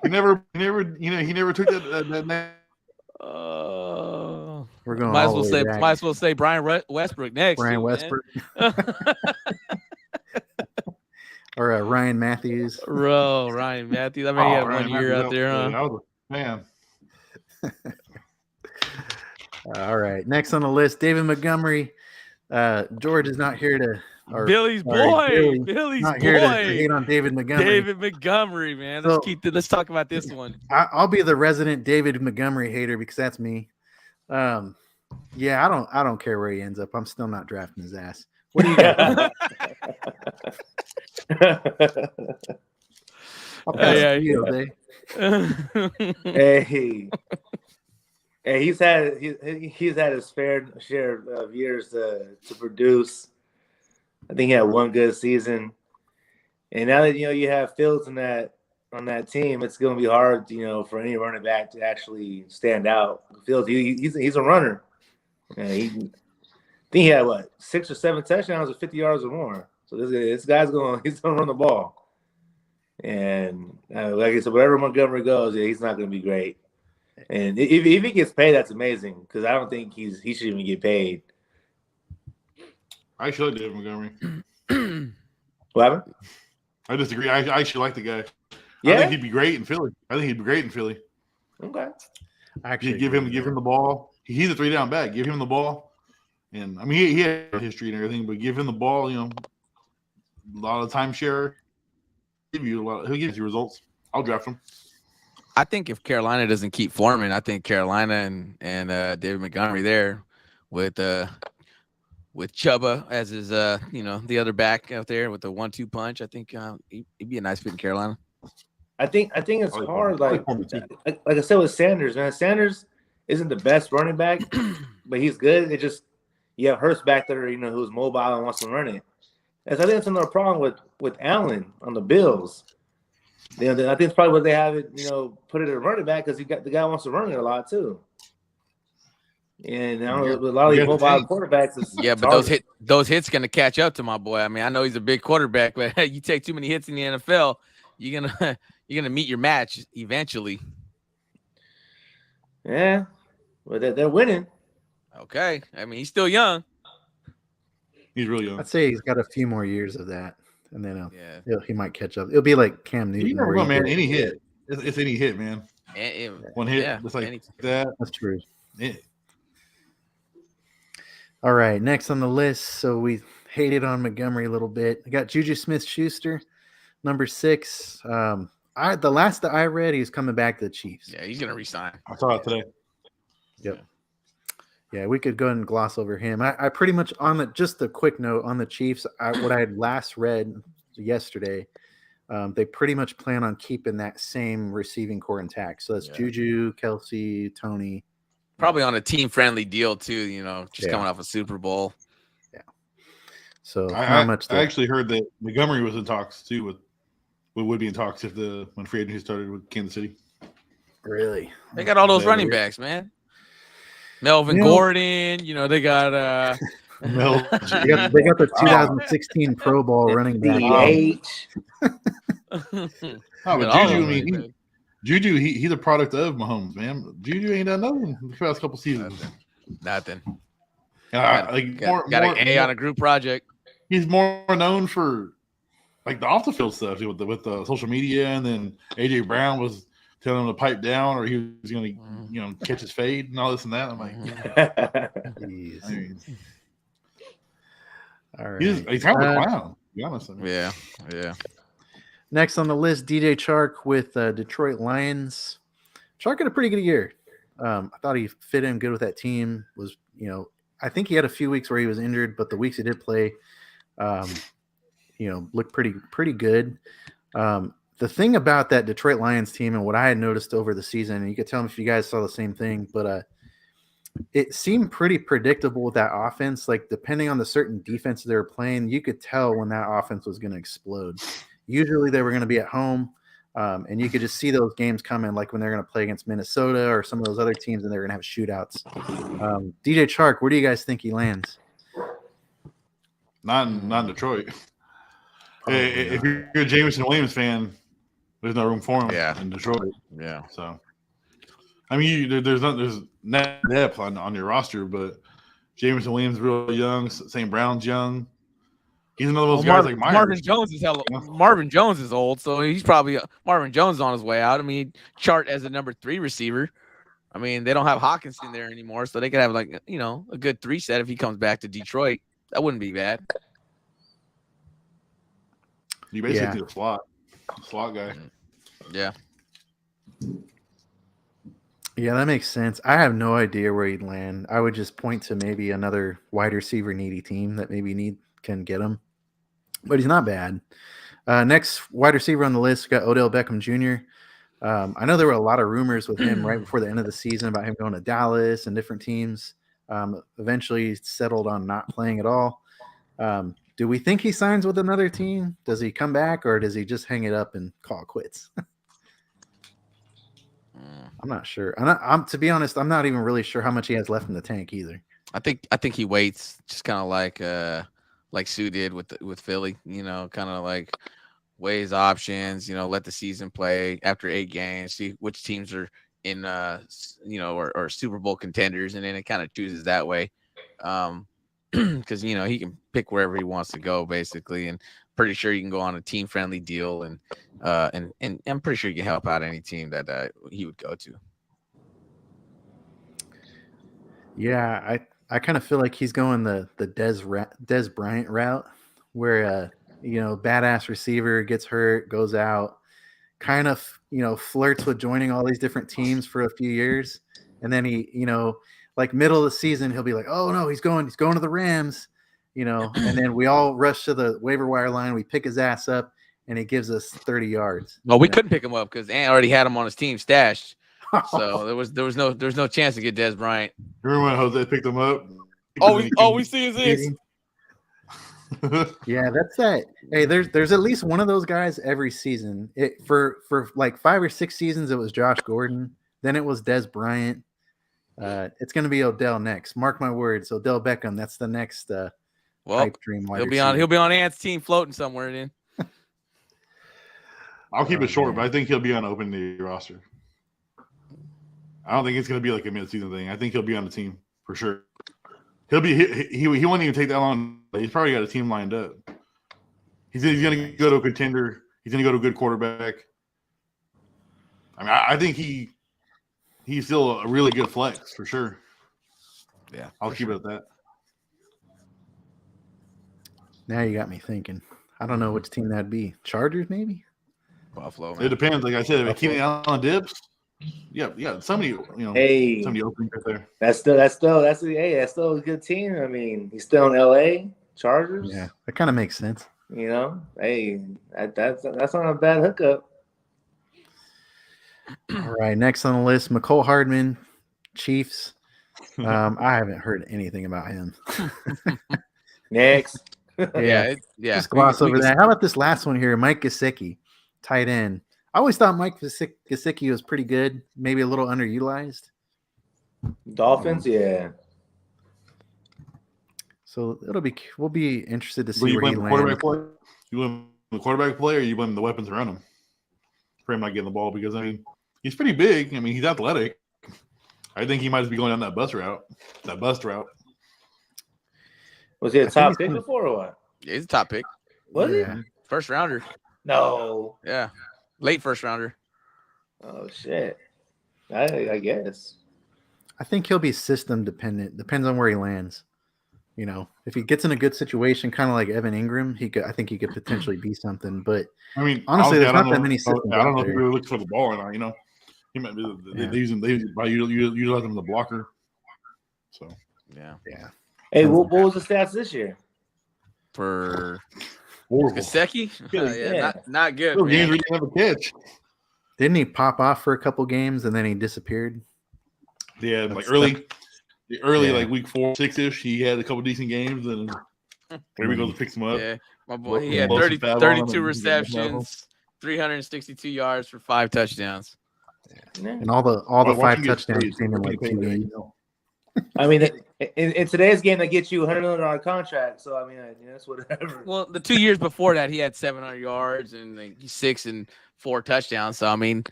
He never took that. We're going. Might as well say Brian Westbrook next. Brian Westbrook. Or Ryan Matthews. Ryan Matthews. I mean, he had 1 year out there, huh? Man. All right. Next on the list, David Montgomery. George is not here to. Billy's boy. Here to hate on David Montgomery. David Montgomery, man. Let's talk about this one. I'll be the resident David Montgomery hater because that's me. Yeah, I don't care where he ends up. I'm still not drafting his ass. What do you got? Hey, he's had his fair share of years to produce. I think he had one good season, and now that you have Fields on that team, it's going to be hard, for any running back to actually stand out. Fields, he's a runner. I think he had 6 or 7 touchdowns with 50 yards or more. So this guy's he's gonna run the ball. And like I said, wherever Montgomery goes, he's not going to be great. And if he gets paid, that's amazing because I don't think he should even get paid. I actually like David Montgomery. What happened? I disagree. I actually like the guy. Yeah? I think he'd be great in Philly. Okay. Actually, give him the ball. He's a 3-down back. Give him the ball. And I mean, he had a history and everything, but give him the ball. A lot of timeshare. He'll give you results. I'll draft him. I think if Carolina doesn't keep Foreman, I think Carolina and David Montgomery there with Chuba as his the other back out there with the 1-2 punch. I think he'd be a nice fit in Carolina. I think it's hard. Like I said with Sanders, man. Sanders isn't the best running back, but he's good. It just you have Hurts back there, who's mobile and wants to run it. I think that's another problem with Allen on the Bills. I think it's probably what they have it, put it at running back because the guy wants to run it a lot too. And a lot of these mobile quarterbacks. But those hits gonna catch up to my boy. I mean, I know he's a big quarterback, but you take too many hits in the NFL, you're gonna meet your match eventually. Yeah, but they're winning. Okay, I mean he's still young. He's really young. I'd say he's got a few more years of that, and then he might catch up. It'll be like Cam Newton. You never know, man. Any hit, it's any hit, man. One hit, just like that. That's true. Yeah. All right, next on the list. So we hated on Montgomery a little bit. I got Juju Smith-Schuster, number 6. The last that I read, he's coming back to the Chiefs. Yeah, he's gonna resign. I saw it today. Yep. Yeah, we could go ahead and gloss over him. I pretty much just a quick note on the Chiefs. What I had last read yesterday, they pretty much plan on keeping that same receiving core intact. So that's Juju, Kelsey, Tony. Probably on a team-friendly deal too, coming off a Super Bowl. Yeah. So I actually heard that Montgomery was in talks too would be in talks when free agency started with Kansas City. Really? They got all those running backs, man. Melvin Gordon, they got they got the 2016 Pro Bowl running back. But Juju, he's a product of Mahomes, man. Juju ain't done nothing the past couple seasons. Nothing. Got an A on a group project. He's more known for like the off the field stuff with the social media, and then AJ Brown was telling him to pipe down, or he was going to catch his fade and all this and that. I'm like, all right. He's kind of a clown, to be honest. Yeah. Next on the list, DJ Chark with Detroit Lions. Chark had a pretty good year. I thought he fit in good with that team. I think he had a few weeks where he was injured, but the weeks he did play, looked pretty good. The thing about that Detroit Lions team and what I had noticed over the season, and you could tell me if you guys saw the same thing, but it seemed pretty predictable with that offense. Like depending on the certain defense they were playing, you could tell when that offense was going to explode. Usually they were going to be at home, and you could just see those games coming, like when they're going to play against Minnesota or some of those other teams, and they're going to have shootouts. DJ Chark, where do you guys think he lands? Not in Detroit. If you're a Jameson Williams fan, there's no room for him in Detroit. Yeah. So, I mean, there's not depth on your roster, but Jameson Williams real young. St. Brown's young. He's another of those guys like Myers. Marvin Jones is old, so he's probably Marvin Jones is on his way out. I mean, chart as a number 3 receiver. I mean, they don't have Hawkinson there anymore, so they could have a good 3 set if he comes back to Detroit. That wouldn't be bad. You basically a slot guy. Yeah. Yeah, that makes sense. I have no idea where he'd land. I would just point to maybe another wide receiver needy team that maybe can get him. But he's not bad. Next wide receiver on the list, we got Odell Beckham Jr. I know there were a lot of rumors with him right before the end of the season about him going to Dallas and different teams. Eventually settled on not playing at all. Do we think he signs with another team? Does he come back, or does he just hang it up and call it quits? I'm not sure. I'm to be honest, I'm not even really sure how much he has left in the tank either. I think he waits, just kind of like Sue did with Philly. Kind of like weighs options. Let the season play after 8 games, see which teams are in or Super Bowl contenders, and then it kind of chooses that way. Because he can pick wherever he wants to go, basically, and pretty sure you can go on a team friendly deal, and I'm pretty sure you can help out any team that he would go to. Yeah, I kind of feel like he's going the Dez Bryant route, where badass receiver gets hurt, goes out, kind of flirts with joining all these different teams for a few years, and then he like middle of the season, he'll be like, oh no, he's going to the Rams, and then we all rush to the waiver wire line. We pick his ass up and he gives us 30 yards. Well, we couldn't pick him up because Ant already had him on his team stashed. So there was no chance to get Dez Bryant. Remember when Jose picked him up? All we see is this. Yeah, that's that. Hey, there's at least one of those guys every season. It for like 5 or 6 seasons, it was Josh Gordon. Then it was Des Bryant. It's going to be Odell next. Mark my words, Odell Beckham. That's the next pipe dream wide receiver. He'll be on Ant's team floating somewhere. Then I'll keep it short, man. but I think he'll be on the open day roster. I don't think it's going to be like a mid-season thing. I think he'll be on the team for sure. He'll be he won't even take that long. He's probably got a team lined up. He's going to go to a contender. He's going to go to a good quarterback. I mean, I think he's still a really good flex for sure. Yeah, I'll keep it at that. Now you got me thinking. I don't know which team that'd be. Chargers, maybe? Buffalo. It depends. Like I said, if Keenan Allen dips, yeah, somebody, Hey, somebody opening right there. that's still a good team. I mean, he's still in LA Chargers. Yeah, that kind of makes sense. Hey, that's not a bad hookup. All right, next on the list, McCole Hardman, Chiefs. I haven't heard anything about him. Next. Yeah. Just gloss over that. How about this last one here? Mike Gesicki, tight end. I always thought Mike Gesicki was pretty good, maybe a little underutilized. Dolphins, yeah. So we'll be interested to see Will you where he blame the quarterback lands. play? You blame the quarterback play, or you blame the weapons around him for him not getting the ball? Because I mean, he's pretty big. I mean, he's athletic. I think he might just be going down that bust route. Was he a top pick before or what? Yeah, he's a top pick. Was Yeah. he? First rounder. No. Yeah. Late first rounder. Oh shit. I guess. I think he'll be system dependent. Depends on where he lands. If he gets in a good situation, kind of like Evan Ingram, I think he could potentially be something. But I mean, honestly, there's not that many I systems. don't know out if he there. really looks for the ball or not. He might be. Yeah. They use him as a blocker. So Yeah. Hey, what was the stats this year? For horrible. Gesicki? Yeah. Not good. Those games Man. where you have a catch. Didn't he pop off for a couple games and then he disappeared? Yeah, That's like tough. early, Yeah. like week 4, 6-ish, he had a couple decent games, and maybe goes to pick him up. Yeah. My boy, he Yeah. had Lost 32 some receptions, 362 yards for 5 touchdowns. Yeah. And all the Watch 5 him get touchdowns paid. came in Watch like him 2 get paid, games. I mean, in today's game, they get you $100 million contract. So I mean, that's whatever. Well, the 2 years before that, he had 700 yards and like 6 and 4 touchdowns. So I mean,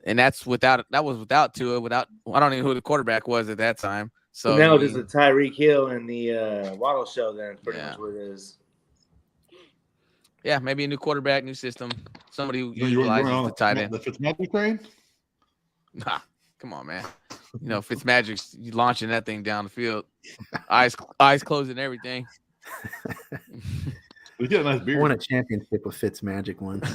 and that was without Tua. I don't even know who the quarterback was at that time. So now it's just the Tyreek Hill and the Waddle show. Then pretty Yeah. much what it is. yeah, maybe a new quarterback, new system, somebody who You were utilizes on the tight end. the Fitzmagic train. Nah, come on, man. Fitzmagic's you launching that thing down the field, eyes closed and everything. We get a nice I beard. won a championship with Fitzmagic once.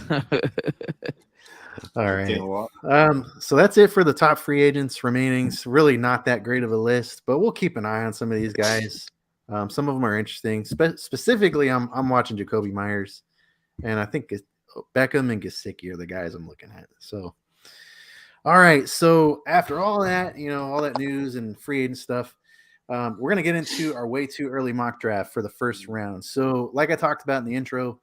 All Saying right. a lot. So that's it for the top free agents remaining. It's really not that great of a list, but we'll keep an eye on some of these guys. Some of them are interesting. Specifically, I'm watching Jacoby Myers, and I think Beckham and Gesicki are the guys I'm looking at. So, all right. So after all that, all that news and free agent stuff, we're gonna get into our way too early mock draft for the first round. So, like I talked about in the intro,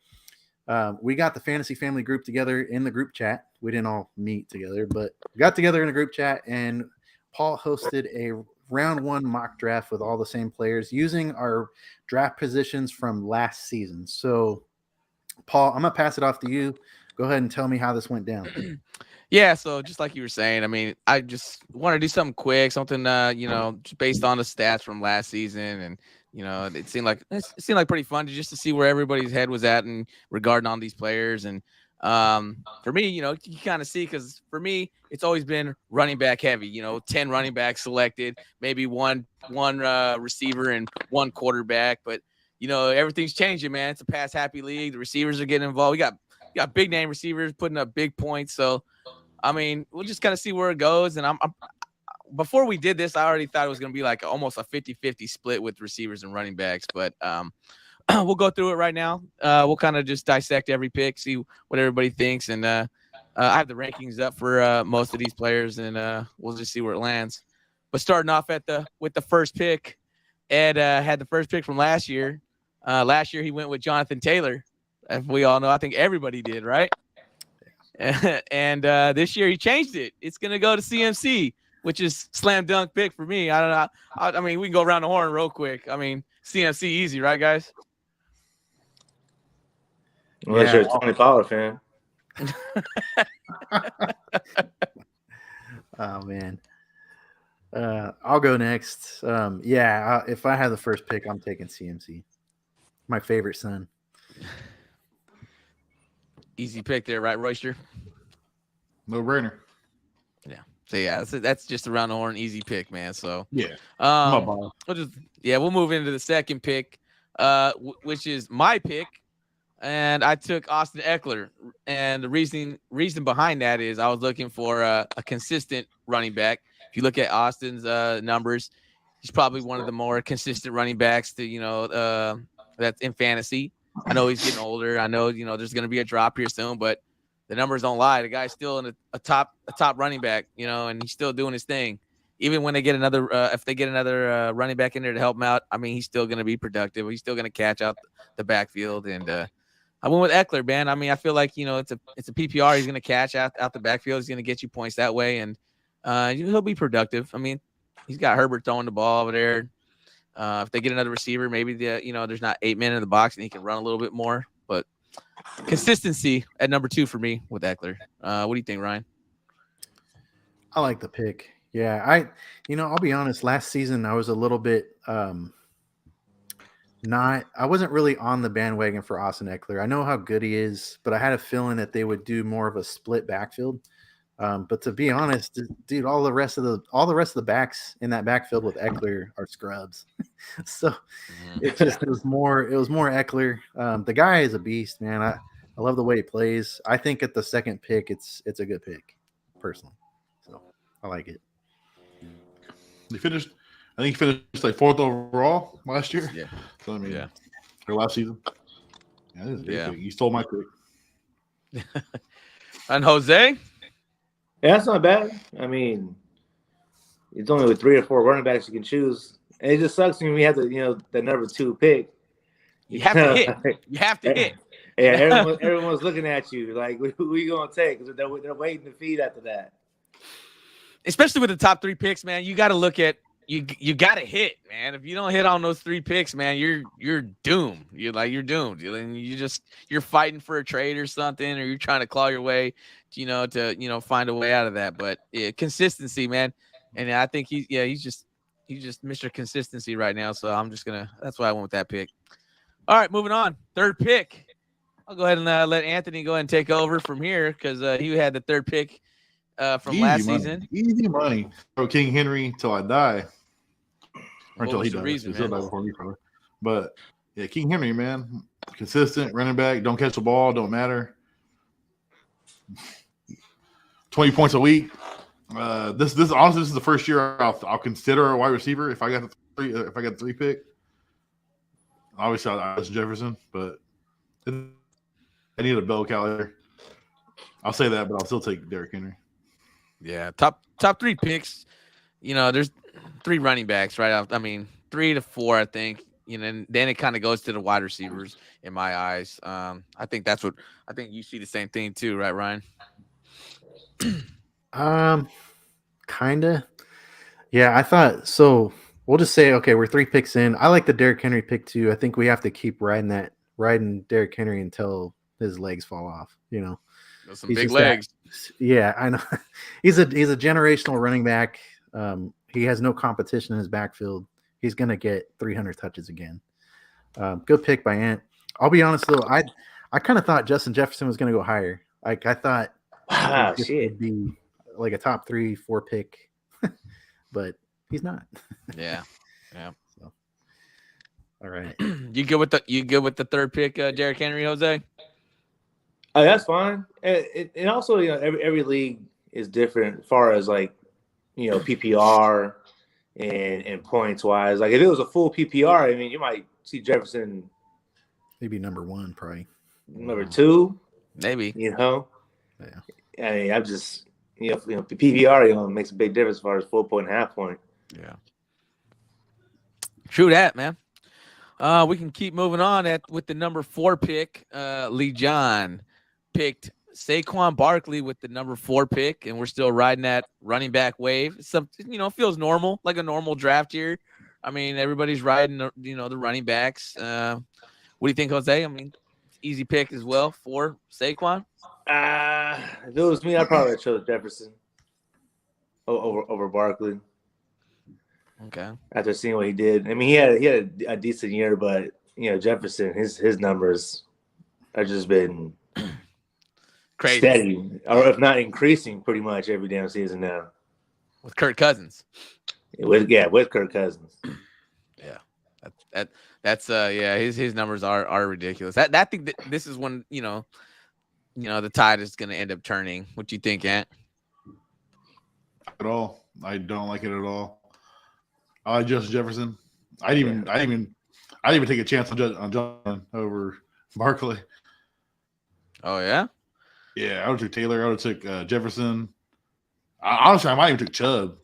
we got the Fantasy Family group together in the group chat. We didn't all meet together, but we got together in a group chat, and Paul hosted a round 1 mock draft with all the same players using our draft positions from last season. So, Paul, I'm going to pass it off to you. Go ahead and tell me how this went down. Yeah, so just like you were saying, I mean, I just want to do something quick, something just based on the stats from last season, and it seemed like pretty fun to see where everybody's head was at and regarding on these players. And for me, you kind of see, because for me, it's always been running back heavy. 10 running backs selected, maybe one receiver and 1 quarterback. But everything's changing, man. It's a pass happy league. The receivers are getting involved. We got big name receivers putting up big points. So, I mean, we'll just kind of see where it goes. And I'm before we did this, I already thought it was going to be like almost a 50-50 split with receivers and running backs. But we'll go through it right now. We'll kind of just dissect every pick, see what everybody thinks. And I have the rankings up for most of these players, and we'll just see where it lands. But starting off with the first pick, Ed had the first pick from last year. Last year he went with Jonathan Taylor. As we all know, I think everybody did, right? And this year he changed it. It's gonna go to CMC, which is slam dunk pick for me. I don't know. I mean, we can go around the horn real quick. I mean, CMC easy, right, guys? Unless you're a Tony Pollard fan. Oh man. I'll go next. If I had the first pick, I'm taking CMC. My favorite son. Easy pick there, right, Royster? No brainer. Yeah. So yeah, that's just around the horn, easy pick, man. So Yeah. We'll move into the second pick, which is my pick, and I took Austin Eckler. And the reason behind that is I was looking for a consistent running back. If you look at Austin's numbers, he's probably one of the more consistent running backs to that's in fantasy. I know he's getting older. I know there's going to be a drop here soon, but the numbers don't lie. The guy's still in a top running back, and he's still doing his thing. Even when they get another, if they get another running back in there to help him out, I mean, he's still going to be productive. He's still going to catch out the backfield. And I went with Eckler, man. I mean, I feel like it's a PPR. He's going to catch out the backfield. He's going to get you points that way, and he'll be productive. I mean, he's got Herbert throwing the ball over there. If they get another receiver, maybe there's not 8 men in the box and he can run a little bit more. But consistency at number 2 for me with Eckler. What do you think, Ryan? I like the pick. Yeah, I'll be honest. Last season, I was a little bit I wasn't really on the bandwagon for Austin Eckler. I know how good he is, but I had a feeling that they would do more of a split backfield. But to be honest, dude, all the rest of the backs in that backfield with Eckler are scrubs. So it was more Eckler. The guy is a beast, man. I love the way he plays. I think at the second pick, it's a good pick, personally. So I like it. I think he finished like 4th overall last year. Yeah. So I mean, or last season. Yeah, this is a great pick. You stole my pick. And Jose? Yeah, that's not bad. I mean, it's only with 3 or 4 running backs you can choose. And it just sucks when we have the number 2 pick. You have to hit. You have to hit. Yeah, everyone's looking at you like, who are you going to take? Because they're waiting to feed after that. Especially with the top 3 picks, man, you got to look at you got to hit, man. If you don't hit on those 3 picks, man, you're doomed. You're doomed. You're fighting for a trade or something, or you're trying to claw your way, to find a way out of that. But yeah, consistency, man. And I think he's just Mr. Consistency right now. So that's why I went with that pick. All right, moving on. Third pick. I'll go ahead and let Anthony go ahead and take over from here because he had the third pick from last season. Easy money. Throw King Henry till I die. Or until he dies. He'll die before me, probably. But yeah, King Henry, man, consistent running back. Don't catch the ball. Don't matter. 20 points a week. This honestly, this is the first year I'll consider a wide receiver if I got the 3 pick. Obviously, I was Jefferson, but I need a bell cow there. I'll say that, but I'll still take Derrick Henry. Yeah, top 3 picks. There's 3 running backs, right? I mean, 3 to 4, I think. And then it kind of goes to the wide receivers in my eyes. I think you see the same thing too, right, Ryan? Kinda. Yeah, I thought so. We'll just say, okay, we're 3 picks in. I like the Derrick Henry pick too. I think we have to keep riding Derrick Henry until his legs fall off. Those some big legs. Yeah, I know. He's a generational running back. He has no competition in his backfield. He's gonna get 300 touches again. Good pick by Ant. I'll be honest though, I kind of thought Justin Jefferson was gonna go higher. Like I thought would be like a top 3, 4 pick, but he's not. Yeah. So, all right. You good with the third pick, Derrick Henry, Jose? Oh, that's fine. And also, every league is different as far as like, PPR and points wise. Like if it was a full PPR, I mean, you might see Jefferson maybe number 1, probably number 2, maybe. Yeah. I mean, I'm just PPR, makes a big difference as far as full point and half point. Yeah. True that, man. We can keep moving on with the number 4 pick. Lee John picked Saquon Barkley with the number 4 pick, and we're still riding that running back wave. Some, feels normal, like a normal draft year. I mean, everybody's riding, the running backs. What do you think, Jose? I mean, easy pick as well for Saquon. If it was me, I'd probably chose Jefferson over Barkley. Okay. After seeing what he did, I mean, he had a decent year, but Jefferson, his numbers have just been crazy, steady, or if not increasing, pretty much every damn season now. With Kirk Cousins. With Kirk Cousins. Yeah, that's his numbers are ridiculous. I think that this is when the tide is going to end up turning. What do you think, Ant? At all, I don't like it at all. I like Justin Jefferson. I didn't even take a chance on John over Barkley. Oh yeah. Yeah, I would have took Taylor. I would have took Jefferson. Honestly, I might even took Chubb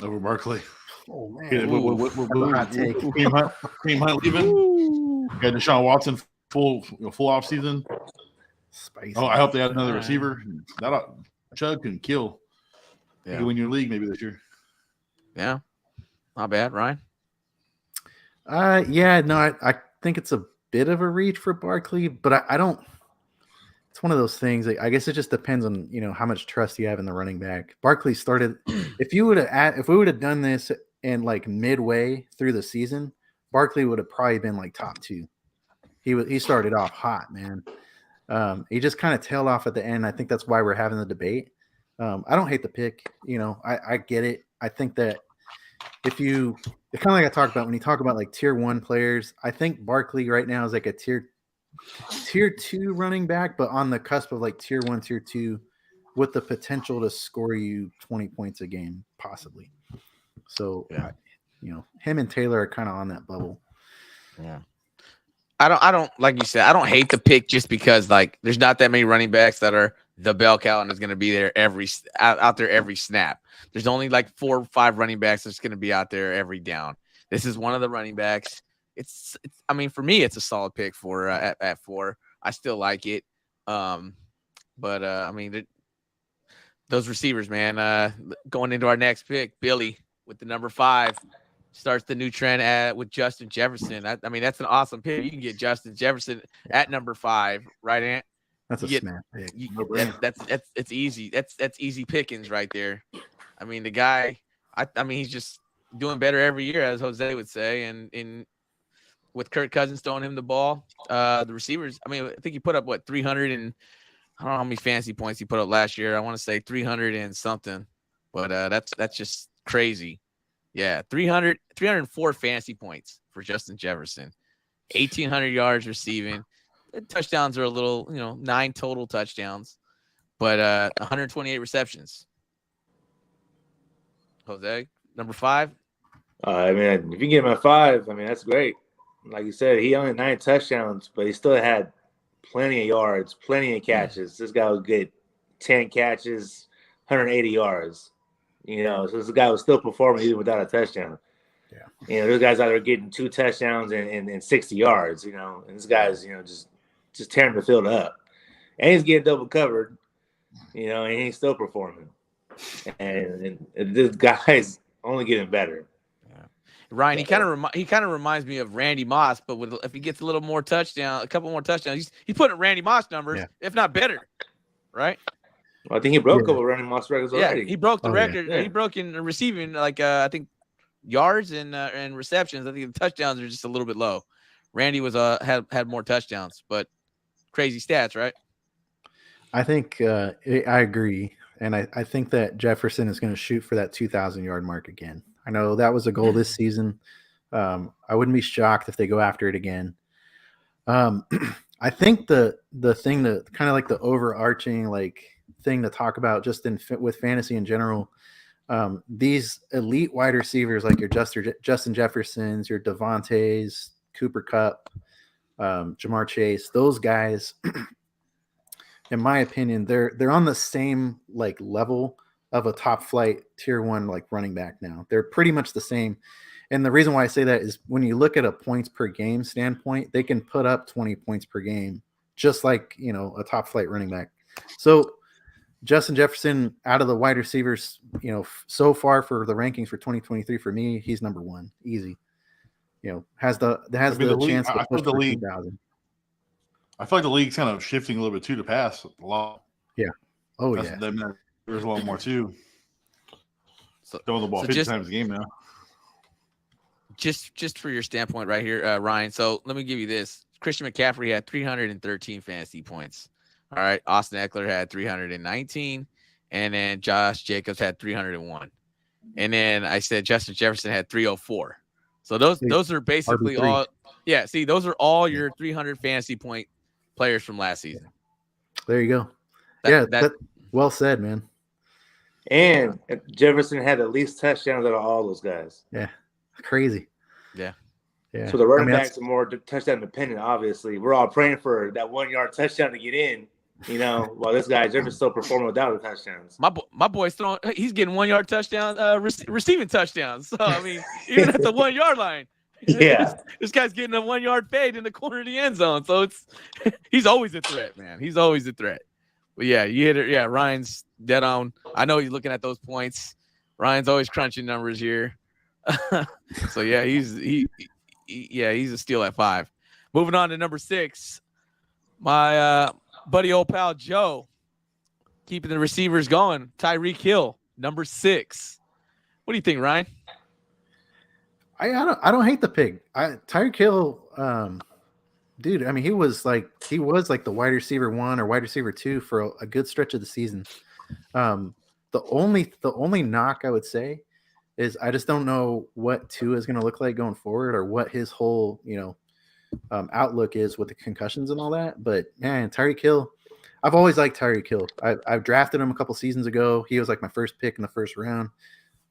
over Barkley. Oh man, Cream Hunt leaving. Got Deshaun Watson full off season. Spicy. Oh, I hope they add another receiver. Chubb can kill. Yeah. You can win your league maybe this year. Yeah, not bad, Ryan. I think it's a bit of a reach for Barkley, but I don't. It's one of those things. I guess it just depends on how much trust you have in the running back. Barkley started. If we would have done this in like midway through the season, Barkley would have probably been like top 2. He started off hot, man. He just kind of tailed off at the end. I think that's why we're having the debate. I don't hate the pick. I get it. I think that it's kind of like I talked about when you talk about like tier 1 players, I think Barkley right now is like a tier 2 running back, but on the cusp of like tier 1, tier 2 with the potential to score you 20 points a game, possibly. So, yeah. Him and Taylor are kind of on that bubble. Yeah. I don't like you said, I don't hate the pick just because like there's not that many running backs that are the bell cow and is going to be there out there every snap. There's only like 4 or 5 running backs that's going to be out there every down. This is one of the running backs. It's I mean, for me, it's a solid pick for at 4. I still like it. But I mean, those receivers, man, going into our next pick, Billy with the number 5. Starts the new trend with Justin Jefferson. I mean, that's an awesome pick. You can get Justin Jefferson at number 5, right, Ant? That's a smack pick. That's easy. That's easy pickings right there. I mean, the guy. I mean, he's just doing better every year, as Jose would say. And with Kirk Cousins throwing him the ball, the receivers. I mean, I think he put up 300 and I don't know how many fantasy points he put up last year. I want to say 300 and something, but that's just crazy. Yeah, 304 fantasy points for Justin Jefferson, 1,800 yards receiving. The touchdowns are a little, 9 total touchdowns, but 128 receptions. Jose, number 5. I mean, if you get him at 5, I mean, that's great. Like you said, he only had 9 touchdowns, but he still had plenty of yards, plenty of catches. This guy would get 10 catches, 180 yards. So this guy was still performing even without a touchdown. Yeah. Those guys out there getting 2 touchdowns and 60 yards, and this guy's, just tearing the field up. And he's getting double covered, and he's still performing. And this guy's only getting better. Yeah. Ryan, he kind of reminds me of Randy Moss, but if he gets a couple more touchdowns, he's putting Randy Moss numbers, if not better, right? Well, I think he broke over Randy Moss records already. Yeah, he broke the record. Yeah. He broke in receiving, I think yards and receptions. I think the touchdowns are just a little bit low. Randy was had more touchdowns, but crazy stats, right? I think I agree, and I think that Jefferson is going to shoot for that 2,000 yard mark again. I know that was a goal this season. I wouldn't be shocked if they go after it again. I think the thing that kind of like the overarching thing to talk about just with fantasy in general, these elite wide receivers like your Justin Jeffersons, your Devontaes, Cooper Kupp, Jamar Chase, those guys, in my opinion, they're on the same level of a top flight tier 1 running back now. They're pretty much the same. And the reason why I say that is when you look at a points per game standpoint, they can put up 20 points per game, just like, a top flight running back. So Justin Jefferson, out of the wide receivers, so far for the rankings for 2023, for me, he's number one, easy. Has the chance to push for 2,000. I feel like the league's kind of shifting a little bit too to pass a lot. Yeah. Oh, yeah. There's a lot more too. So throwing the ball 50 times a game now. Just for your standpoint right here, Ryan. So let me give you this. Christian McCaffrey had 313 fantasy points. All right. Austin Eckler had 319. And then Josh Jacobs had 301. And then I said Justin Jefferson had 304. So those are basically RB3. all. Yeah. See, those are all your 300 fantasy point players from last season. There you go. That well said, man. And Jefferson had at least touchdowns out of all those guys. Yeah. Crazy. Yeah. Yeah. So the running backs are more touchdown dependent, obviously. We're all praying for that 1 yard touchdown to get in, while this guy Jefferson's still performing without the touchdowns. My boy's he's getting 1 yard touchdowns, receiving touchdowns. So I mean, even at the 1 yard line. Yeah. This guy's getting a 1 yard fade in the corner of the end zone. So he's always a threat, man. He's always a threat. But yeah, you hit it. Yeah, Ryan's dead on. I know he's looking at those points. Ryan's always crunching numbers here. So yeah, he's a steal at 5. Moving on to number 6. My buddy old pal Joe, keeping the receivers going. Tyreek Hill, number 6. What do you think, Ryan? I don't hate the pig. Tyreek Hill, dude. I mean, he was like the wide receiver 1 or wide receiver 2 for a good stretch of the season. The only knock I would say is I just don't know what Tua is going to look like going forward, or what his whole outlook is with the concussions and all that. But man, Tyreek Hill, I've always liked Tyreek Hill. I've drafted him a couple seasons ago. He was like my first pick in the first round.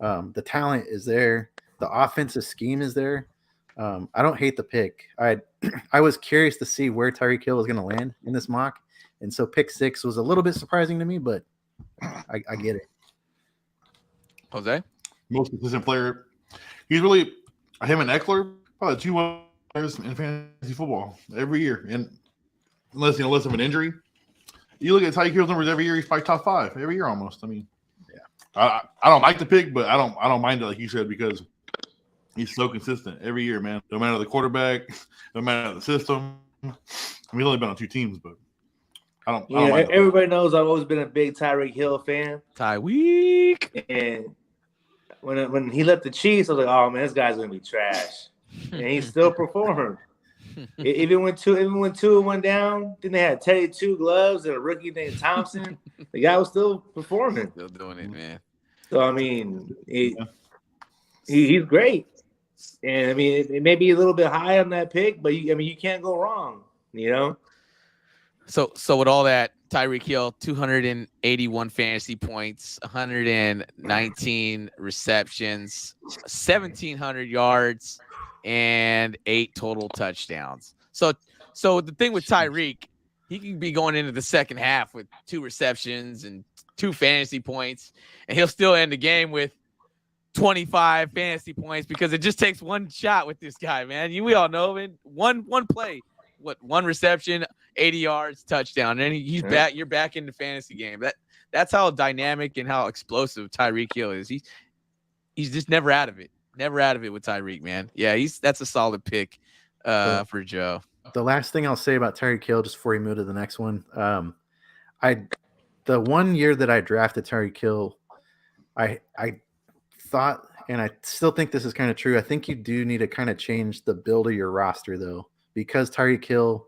The talent is there. The offensive scheme is there. I don't hate the pick. I was curious to see where Tyreek Hill was going to land in this mock, and so pick 6 was a little bit surprising to me, but I get it. Jose, most consistent player. He's really him and Eckler, probably the 2 players in fantasy football every year, and unless of an injury, you look at Tyreek Hill's numbers every year. He's probably top 5 every year almost. I mean, yeah, I don't like the pick, but I don't mind it, like you said, because he's so consistent every year, man. No matter the quarterback, no matter the system. I mean, he's only been on 2 teams, but I don't mind everybody knows I've always been a big Tyreek Hill fan. Tyreek. And when he left the Chiefs, I was like, oh man, this guy's gonna be trash. And he still performed. Even when Tua went down, then they had Teddy 2 gloves and a rookie named Thompson. The guy was still performing. Still doing it, man. So I mean, he's great. And I mean, it may be a little bit high on that pick, but you can't go wrong, So with all that, Tyreek Hill, 281 fantasy points, 119 receptions, 1,700 yards, and 8 total touchdowns. So the thing with Tyreek, he can be going into the second half with 2 receptions and 2 fantasy points, and he'll still end the game with 25 fantasy points, because it just takes one shot with this guy, man. We all know, man. One play, 1 reception, 80 yards, touchdown, and he's back. You're back in the fantasy game. That's how dynamic and how explosive Tyreek Hill is. He's just never out of it. Never out of it with Tyreek, man. Yeah, that's a solid pick for Joe. The last thing I'll say about Tyreek Hill, just before we move to the next one, the 1 year that I drafted Tyreek Hill, I thought, and I still think this is kind of true, I think you do need to kind of change the build of your roster, though, because Tyreek Hill,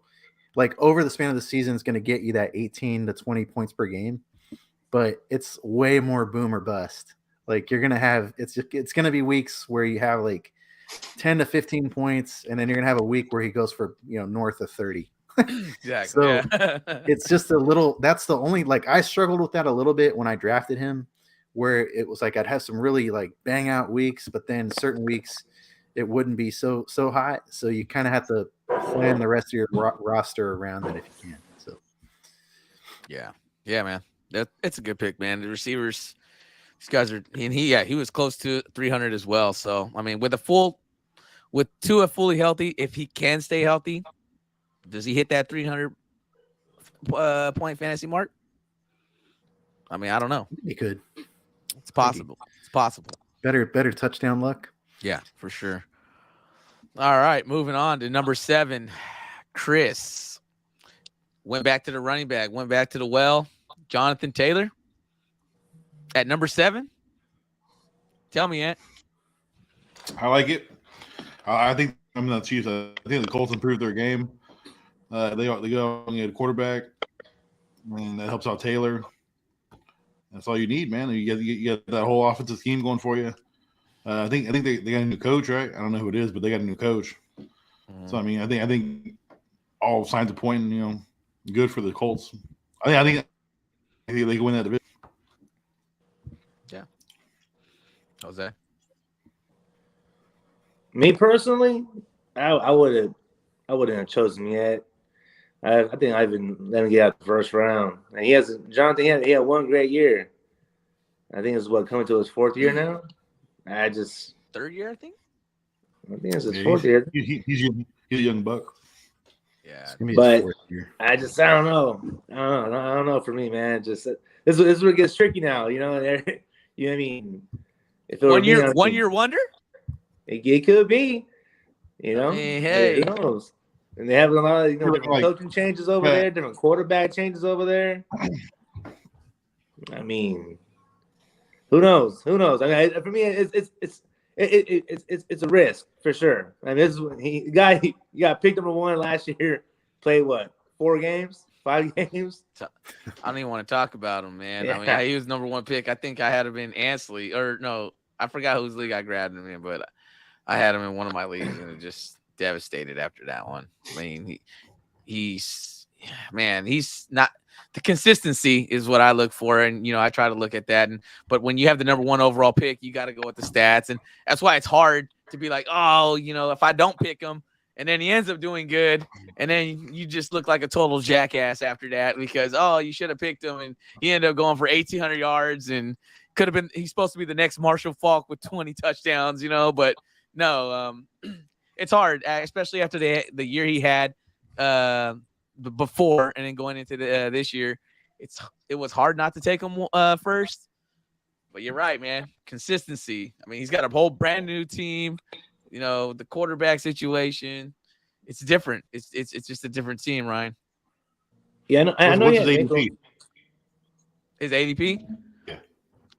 like over the span of the season, is going to get you that 18 to 20 points per game, but it's way more boom or bust. Like you're going to have, it's going to be weeks where you have like 10 to 15 points, and then you're going to have a week where he goes for, north of 30. Exactly. So it's just a little, that's the only, like I struggled with that a little bit when I drafted him, where it was like I'd have some really like bang out weeks, but then certain weeks it wouldn't be so hot. So you kind of have to plan the rest of your roster around that if you can. So yeah, man, it's a good pick, man. The receivers, These guys are, and he was close to 300 as well. So I mean, with Tua fully healthy, if he can stay healthy, does he hit that 300 point fantasy mark? I mean, I don't know. He could. It's possible. It's possible. Better touchdown luck. Yeah, for sure. All right, moving on to number 7. Chris went back to the running back, went back to the well. Jonathan Taylor at number 7. Tell me, Ant. I like it. I think I'm not Chiefs. I think the Colts improved their game. They go and get a quarterback, and that helps out Taylor. That's all you need, man. You get that whole offensive scheme going for you. I think they got a new coach, right? I don't know who it is, but they got a new coach. Mm-hmm. So I mean, I think all signs are pointing, good for the Colts. I think they can win that division. Yeah. Jose. Me personally, I wouldn't have chosen him yet. I think I've been letting him get out the first round. And Jonathan he had one great year. I think it's coming to his 4th year now. Third year, I think. I think it's his 4th year. He's a young buck. Yeah, but I don't know. I don't know for me, man. Just this is where it gets tricky now. You know what I mean? If one year wonder. It could be. Hey. Who knows? And they have a lot of different coaching changes over there, different quarterback changes over there. I mean, who knows? I mean, for me, it's a risk for sure. I mean, this is he got picked number 1 last year. Played what? 4 games? 5 games? I don't even want to talk about him, man. Yeah. I mean, he was number 1 pick. I think I had him in Ansley, or no, I forgot whose league I grabbed him in, but I had him in one of my leagues, and it just devastated after that one. I mean, he's not. The consistency is what I look for, and I try to look at that. But when you have the number 1 overall pick, you got to go with the stats, and that's why it's hard to be like, if I don't pick him, and then he ends up doing good, and then you just look like a total jackass after that because you should have picked him, and he ended up going for 1,800 yards, and could have been. He's supposed to be the next Marshall Faulk with 20 touchdowns, but no, it's hard, especially after the year he had. Before and then going into this year, it was hard not to take him first. But you're right, man. Consistency. I mean, he's got a whole brand new team. The quarterback situation. It's different. It's just a different team, Ryan. Yeah, I know. What's his ADP? His ADP? Yeah.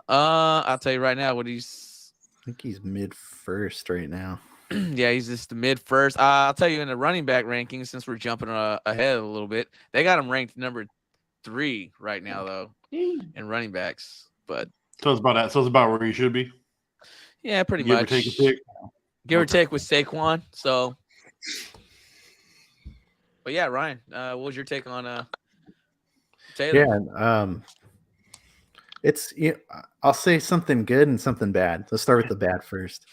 I'll tell you right now what he's. I think he's mid-first right now. Yeah, he's just the mid-first. I'll tell you in the running back rankings, since we're jumping ahead a little bit, they got him ranked number 3 right now, though, in running backs. But so it's about that. So it's about where he should be. Yeah, pretty much. Give or take a pick. Give or take with Saquon. So, but yeah, Ryan, what was your take on Taylor? Yeah, it's I'll say something good and something bad. Let's start with the bad first.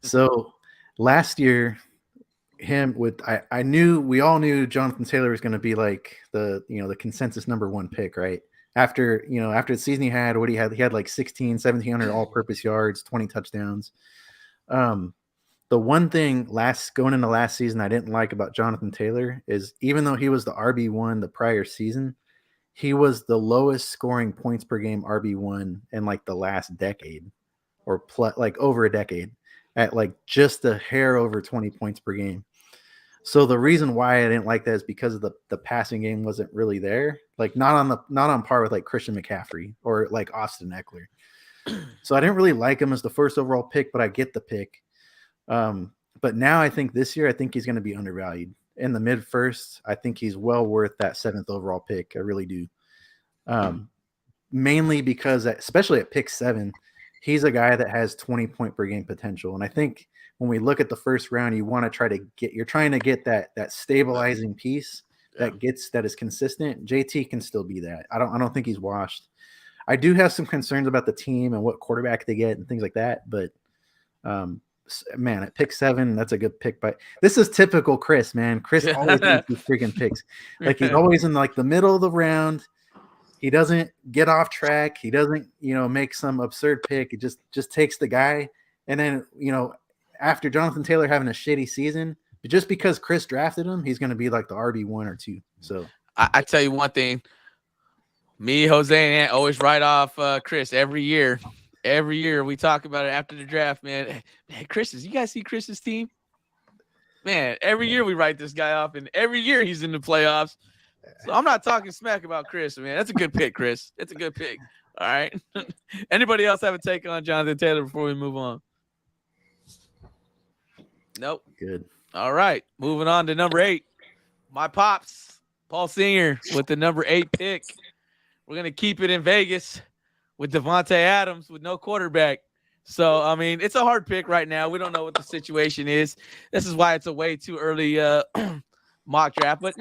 So. Last year, we all knew Jonathan Taylor was going to be like the consensus number 1 pick, right? After the season he had like 1,700 all-purpose yards, 20 touchdowns. The one thing going into last season I didn't like about Jonathan Taylor is even though he was the RB1 the prior season, he was the lowest scoring points per game RB1 in like the last decade or over a decade. At like just a hair over 20 points per game. So the reason why I didn't like that is because of the passing game wasn't really there. Like not on par with like Christian McCaffrey or like Austin Eckler. So I didn't really like him as the first overall pick, but I get the pick. But now I think this year, I think he's going to be undervalued. In the mid-first, I think he's well worth that 7th overall pick. I really do. Mainly because, especially at pick 7, he's a guy that has 20 point per game potential. And I think when we look at the first round, you're trying to get that stabilizing piece that is consistent. JT can still be that. I don't think he's washed. I do have some concerns about the team and what quarterback they get and things like that. But man, at pick 7, that's a good pick. But this is typical Chris, man. Chris always makes these freaking picks. Like he's always in like the middle of the round. He doesn't get off track. He doesn't, make some absurd pick. It just takes the guy. And then, after Jonathan Taylor having a shitty season, just because Chris drafted him, he's going to be like the RB1 or 2. So I tell you one thing. Me, Jose, and Ant always write off Chris every year. Every year we talk about it after the draft, man. Man, you guys see Chris's team? Man, every year we write this guy off, and every year he's in the playoffs. So I'm not talking smack about Chris, man. That's a good pick, Chris. It's a good pick. All right. Anybody else have a take on Jonathan Taylor before we move on? Nope. Good. All right. Moving on to number 8. My pops, Paul Singer, with the number 8 pick. We're going to keep it in Vegas with Davante Adams with no quarterback. So, I mean, it's a hard pick right now. We don't know what the situation is. This is why it's a way too early mock draft. But,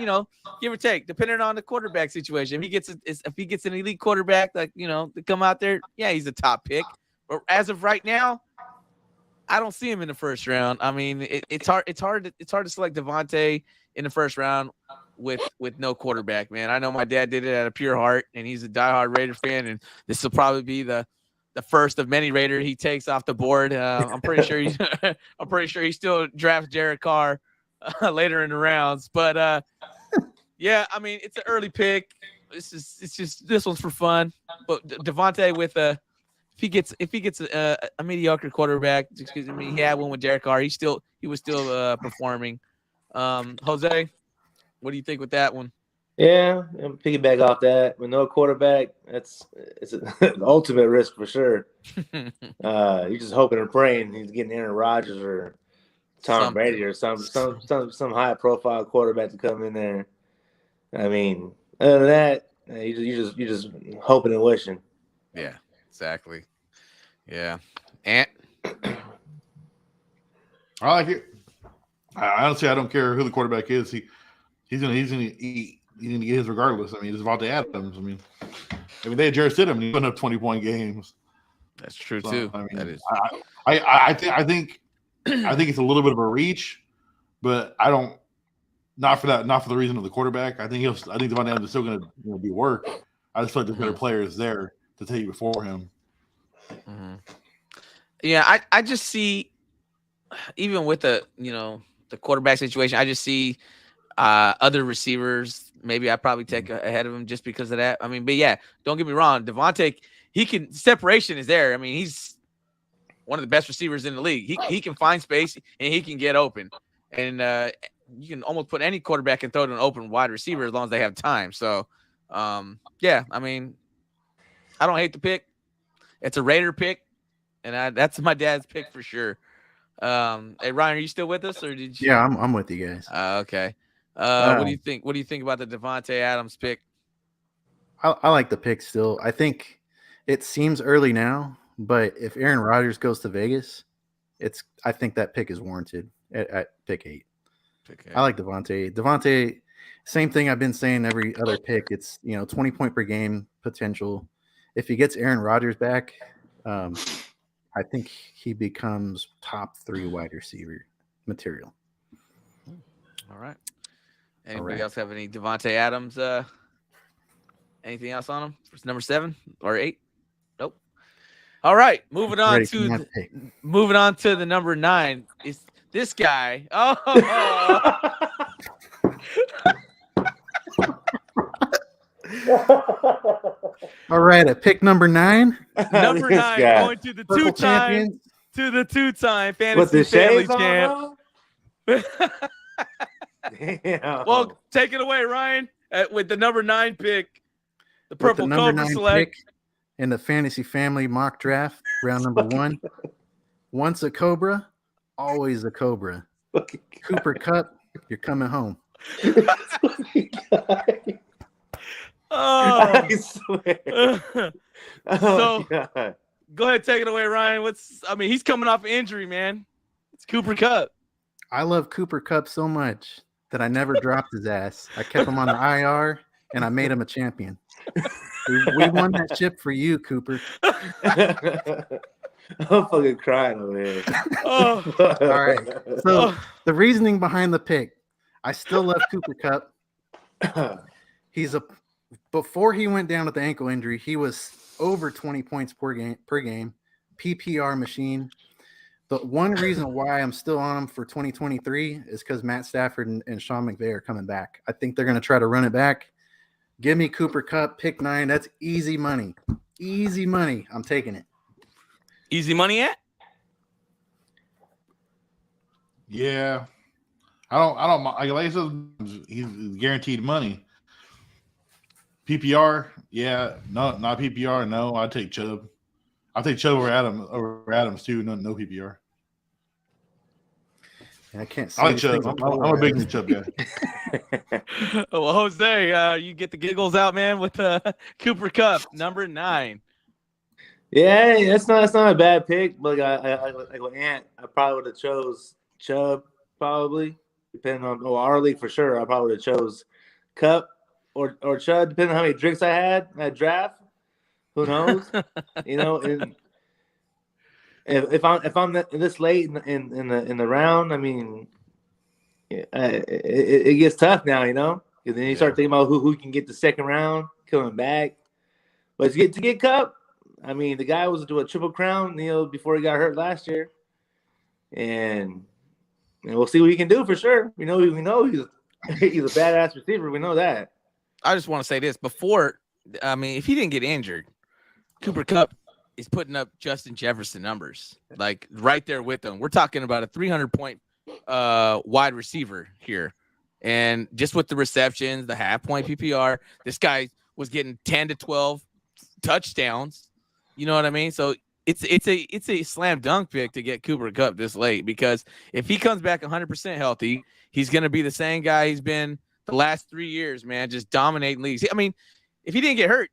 give or take, depending on the quarterback situation. If he gets an elite quarterback, to come out there, yeah, he's a top pick. But as of right now, I don't see him in the first round. I mean, it's hard to select Davante in the first round with no quarterback, man. I know my dad did it out of pure heart, and he's a diehard Raider fan, and this will probably be the first of many Raider he takes off the board. I'm pretty sure he still drafts Jared Carr later in the rounds, but yeah, I mean, it's an early pick. This one's for fun. But Davante with if he gets a mediocre quarterback, excuse me, he had one with Jared Carr. He was still performing. Jose, what do you think with that one? Yeah, and piggyback off that. With no quarterback, it's the ultimate risk for sure. You're just hoping and praying he's getting Aaron Rodgers or Tom Brady or some high profile quarterback to come in there. I mean, other than that, you're just hoping and wishing. Yeah, exactly. Yeah, Ant. I like it. Honestly, I don't care who the quarterback is. He's gonna get his regardless. I mean, it's Devontae Adams. I mean, they had Jarrett Stidham and he put up 20-point games. That's true too. I mean, that is. I think it's a little bit of a reach, but I don't. Not for the reason of the quarterback. I think Devontae Adams is still going to be work. I just feel like there's better players there to take before him. Mm-hmm. Yeah, I just see, even with the quarterback situation, I just see other receivers. Maybe I probably take ahead of him just because of that. I mean, but yeah, don't get me wrong. Devontae, separation is there. I mean, he's one of the best receivers in the league. He can find space and he can get open. And you can almost put any quarterback and throw to an open wide receiver as long as they have time. So, yeah, I mean, I don't hate the pick. It's a Raider pick, and that's my dad's pick for sure. Hey, Ryan, are you still with us, or did you? Yeah, I'm with you guys. Okay. What do you think? What do you think about the Davante Adams pick? I like the pick still. I think it seems early now, but if Aaron Rodgers goes to Vegas, I think that pick is warranted at pick 8. I like Davante. Davante, same thing I've been saying every other pick. It's 20 point per game potential. If he gets Aaron Rodgers back, I think he becomes top 3 wide receiver material. All right. Anybody else have any Davante Adams? Anything else on him? For number 7 or 8? Nope. All right. Moving on to the number 9. Is this guy? Oh. All right, at pick number 9. Number 9 going to the two-time fantasy family champ. Well, take it away, Ryan, with the number 9 pick, the Purple Cobra select in the fantasy family mock draft, round number 1. Once a Cobra, always a Cobra. Cooper Kupp, you're coming home. Oh, I swear. So, go ahead, take it away, Ryan. He's coming off injury, man. It's Cooper Kupp. I love Cooper Kupp so much that I never dropped his ass. I kept him on the IR, and I made him a champion. We won that ship for you, Cooper. I'm fucking crying over here. Oh. All right. So the reasoning behind the pick, I still love Cooper Kupp. He's before he went down with the ankle injury, he was over 20 points per game, PPR machine. The one reason why I'm still on him for 2023 is because Matt Stafford and Sean McVay are coming back. I think they're going to try to run it back. Give me Cooper Kupp, pick 9. That's easy money. Easy money. I'm taking it. Easy money at? Yeah. I don't like I said, he's guaranteed money. PPR, yeah, no, not PPR. No, I'd take Chubb. I'll take Chubb over Adams too. No PPR. I can't see. I like Chubb. I'm a big Chubb guy. Well, Jose, you get the giggles out, man, with Cooper Kupp, number 9. Yeah, that's not a bad pick. But like with Ant, I probably would have chose Chubb, probably depending on our league for sure. I probably would have chose Kupp or Chubb, depending on how many drinks I had at draft. Who knows? And if I'm this late in the round, I mean, it gets tough now. And then you start thinking about who can get the second round coming back. But to get Kupp, I mean, the guy was doing a triple crown, before he got hurt last year, and we'll see what he can do for sure. We know he's a badass receiver. We know that. I just want to say this before. I mean, if he didn't get injured, Cooper Kupp is putting up Justin Jefferson numbers, like right there with him. We're talking about a 300-point wide receiver here, and just with the receptions, the half-point PPR, this guy was getting 10 to 12 touchdowns. You know what I mean? So it's a slam dunk pick to get Cooper Kupp this late, because if he comes back 100% healthy, he's going to be the same guy he's been the last 3 years, man, just dominating leagues. I mean, if he didn't get hurt,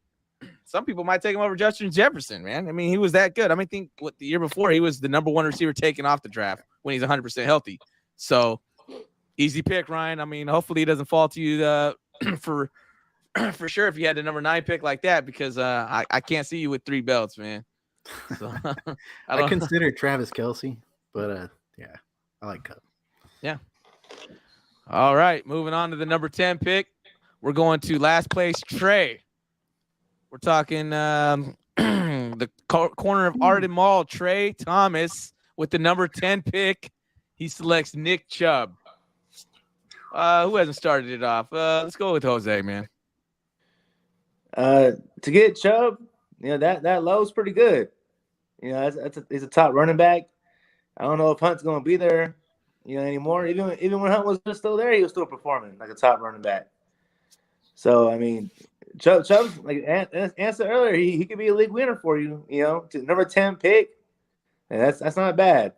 some people might take him over Justin Jefferson, man. I mean, he was that good. I mean, think what the year before he was the number 1 receiver taken off the draft when he's 100% healthy. So easy pick, Ryan. I mean, hopefully he doesn't fall to you for sure if you had the number 9 pick like that, because I can't see you with 3 belts, man. So, I consider Travis Kelce, but yeah, I like Kupp. Yeah. All right, moving on to the number 10 pick. We're going to last place Trey. We're talking the corner of Arden Mall, Trey Thomas with the number 10 pick. He selects Nick Chubb. Who hasn't started it off? Let's go with Jose, man. To get Chubb, that low is pretty good. He's a top running back. I don't know if Hunt's going to be there, anymore. Even when Hunt was still there, he was still performing like a top running back. So I mean, Chubb's like Ant said earlier, he could be a league winner for you. To number 10 pick, and that's not bad.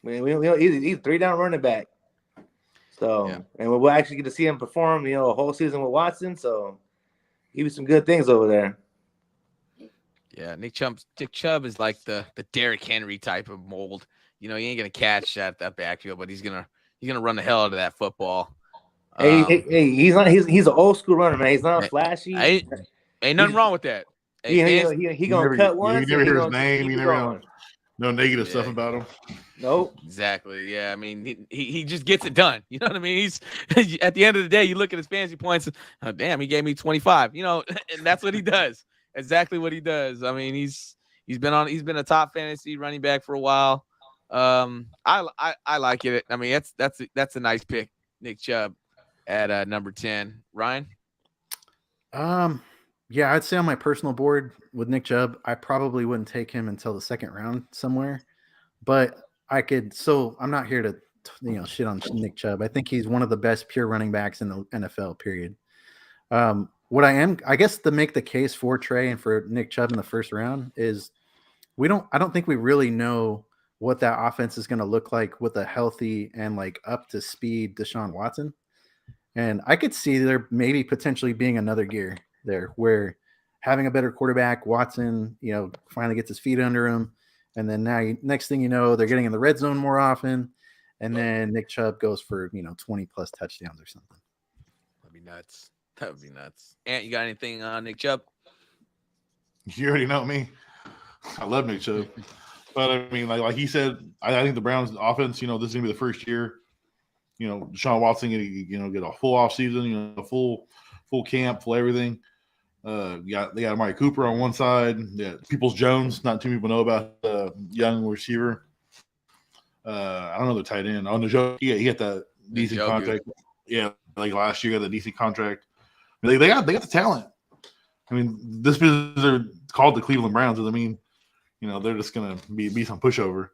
I mean, he's a 3-down running back. So and we'll actually get to see him perform, a whole season with Watson. So he was some good things over there. Yeah, Nick Chubb is like the Derrick Henry type of mold. He ain't gonna catch that backfield, but he's gonna run the hell out of that football. Hey, he's an old school runner, man. He's not flashy. Ain't nothing wrong with that. He gonna cut once. You never hear his name. You never know no negative stuff about him. Nope. Exactly. Yeah. I mean, he just gets it done. You know what I mean? He's at the end of the day, you look at his fantasy points. Oh, damn, he gave me 25. And that's what he does. Exactly what he does. I mean, he's been a top fantasy running back for a while. I like it. I mean, that's a nice pick, Nick Chubb at number 10. Ryan? Yeah, I'd say on my personal board with Nick Chubb, I probably wouldn't take him until the second round somewhere, but I could. So I'm not here to, shit on Nick Chubb. I think he's one of the best pure running backs in the NFL, period. What I guess to make the case for Trey and for Nick Chubb in the first round is I don't think we really know what that offense is going to look like with a healthy and like up to speed Deshaun Watson. And I could see there maybe potentially being another gear there where having a better quarterback, Watson, finally gets his feet under him. And then next thing you know, they're getting in the red zone more often. And then Nick Chubb goes for, 20 plus touchdowns or something. That'd be nuts. Ant, you got anything on Nick Chubb? You already know me. I love Nick Chubb. But I mean, like he said, I think the Browns offense, this is gonna be the first year, Deshaun Watson get a full off season, full camp, full everything. They got Amari Cooper on one side. Yeah, Peoples Jones. Not too many people know about the young receiver. I don't know the tight end. On the joke, he got that decent contract. Yeah, like last year, got the decent contract. They got the talent. I mean, this business they're called the Cleveland Browns. Doesn't mean they're just gonna be some pushover.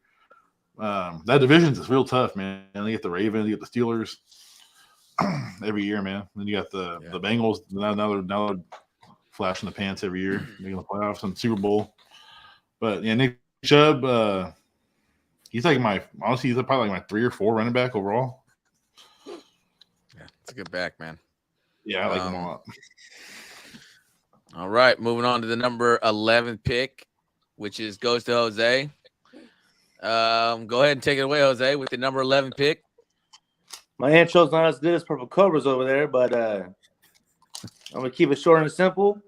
That division's is real tough, man. And they get the Ravens, you get the Steelers every year, man. Then you got the Bengals. Now they're flash in the pants every year. Making the playoffs and Super Bowl. But yeah, Nick Chubb, he's probably like my 3 or 4 running back overall. Yeah, it's a good back, man. Yeah, I like him a lot. All right, moving on to the number 11 pick, which goes to Jose. Go ahead and take it away, Jose, with the number 11 pick. My intro's not as good as Purple Cobra's over there, but I'm gonna keep it short and simple.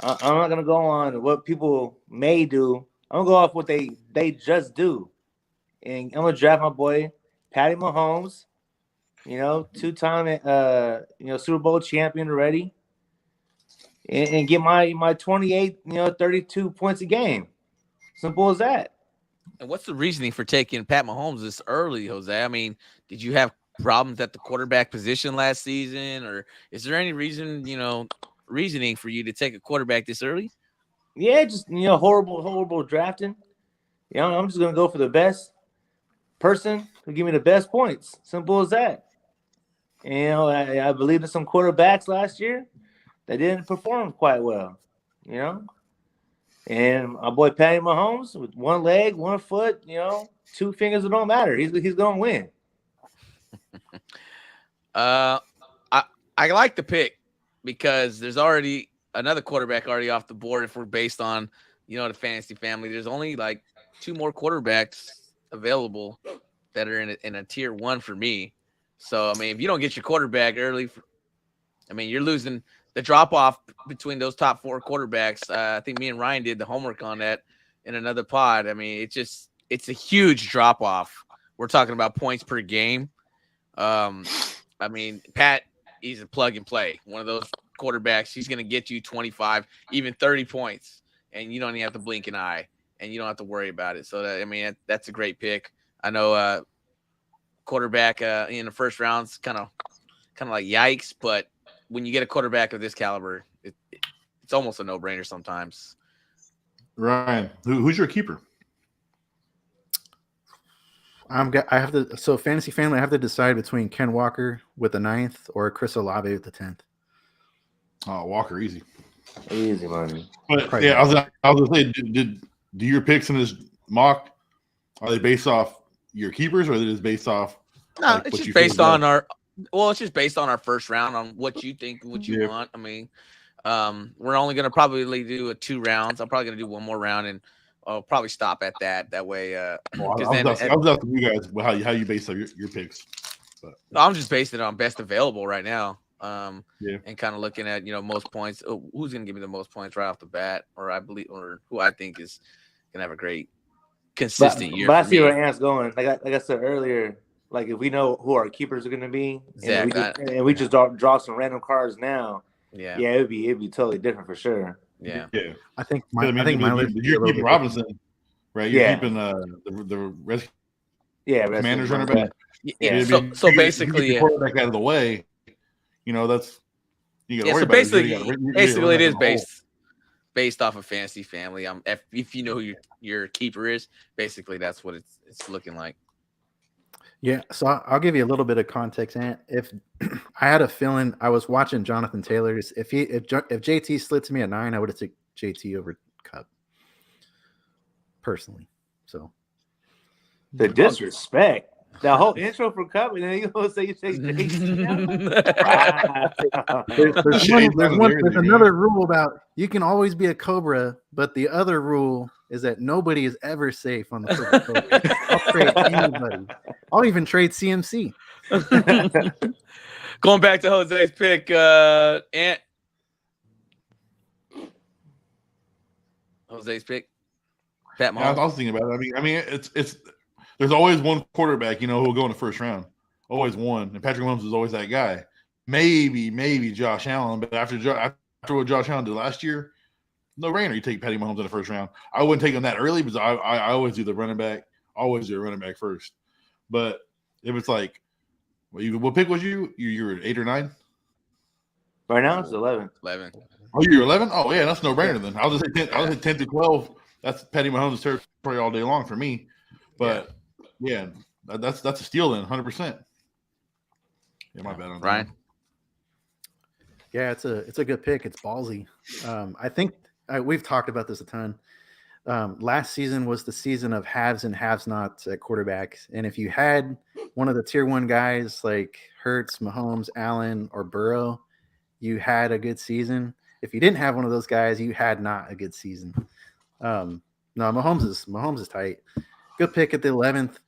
I'm not gonna go on what people may do. I'm gonna go off what they just do, and I'm gonna draft my boy Patty Mahomes. 2-time Super Bowl champion already, and get my 28 32 points a game. Simple as that. And what's the reasoning for taking Pat Mahomes this early, Jose? I mean, did you have problems at the quarterback position last season, or is there any reasoning for you to take a quarterback this early? Yeah, just horrible drafting. I'm just gonna go for the best person who give me the best points. Simple as that. I believed in some quarterbacks last year that didn't perform quite well. And my boy Patty Mahomes with 1 leg, 1 foot, 2 fingers, it don't matter. He's gonna win. I like the pick because there's already another quarterback already off the board. If we're based on the fantasy family, there's only like 2 more quarterbacks available that are in a tier 1 for me. So I mean, if you don't get your quarterback early, you're losing the drop off between those top 4 quarterbacks. I think me and Ryan did the homework on that in another pod. I mean, it's a huge drop off. We're talking about points per game. Pat, he's a plug and play. One of those quarterbacks, he's going to get you 25, even 30 points, and you don't even have to blink an eye, and you don't have to worry about it. So, that's a great pick. I know quarterback in the first round's kind of like yikes, but when you get a quarterback of this caliber, it's almost a no-brainer sometimes. Ryan, who's your keeper? So fantasy family, I have to decide between Ken Walker with the 9th or Chris Olave with the 10th. Oh, Walker, easy money. But yeah, I was gonna say, do your picks in this mock, are they based off your keepers, or are they just based off? No, it's just based on it's just based on our first round on what you think, what you want. We're only gonna probably do 2 rounds. I'm probably gonna do 1 more round, and I'll probably stop at that. That way, I was asking you guys how you base your picks. But I'm just basing it on best available right now. And kind of looking at most points. Who's gonna give me the most points right off the bat, or who I think is gonna have a great consistent year. But I see where Ant's going. Like I said earlier, like if we know who our keepers are gonna be, and we just draw some random cards now. Yeah, it'd be totally different for sure. Yeah. I think you're keeping Robinson, right? You're keeping the Commanders running back. Yeah. So basically, quarterback out of the way. That's you got to worry about. Basically, it is based off of fantasy family. If you know who your keeper is, basically that's what it's looking like. Yeah, so I'll give you a little bit of context. And if I had a feeling, I was watching Jonathan Taylor's. If JT slid to me at 9, I would have taken JT over Cup personally. So the disrespect. The whole intro for Cup, and then you gonna say you take JT. There's another rule about you can always be a Cobra, but the other rule is that nobody is ever safe on the Cobra. I'll trade anybody. I'll even trade CMC. Going back to Jose's pick, Ant. Jose's pick. Pat Mahomes. I was thinking about it. I mean, it's. There's always one quarterback, who'll go in the first round. Always one. And Patrick Mahomes is always that guy. Maybe Josh Allen, but after after what Josh Allen did last year, no brainer. You take Patty Mahomes in the first round. I wouldn't take him that early because I always do the running back. Always do a running back first. But if it's like, what pick was you? You were 8 or 9? Right now it's 11. 11. Oh, you're 11? Oh, yeah, that's no brainer then. I'll just say 10. I'll say 10 to 12. That's Patty Mahomes' territory all day long for me. But yeah, that's a steal then, 100%. Yeah, my bad on Ryan. that. Yeah, it's a good pick. It's ballsy. I think we've talked about this a ton. Last season was the season of haves and haves nots at quarterback. And if you had one of the tier 1 guys like Hurts, Mahomes, Allen, or Burrow, you had a good season. If you didn't have one of those guys, you had not a good season. No, Mahomes is tight. Good pick at the 11th.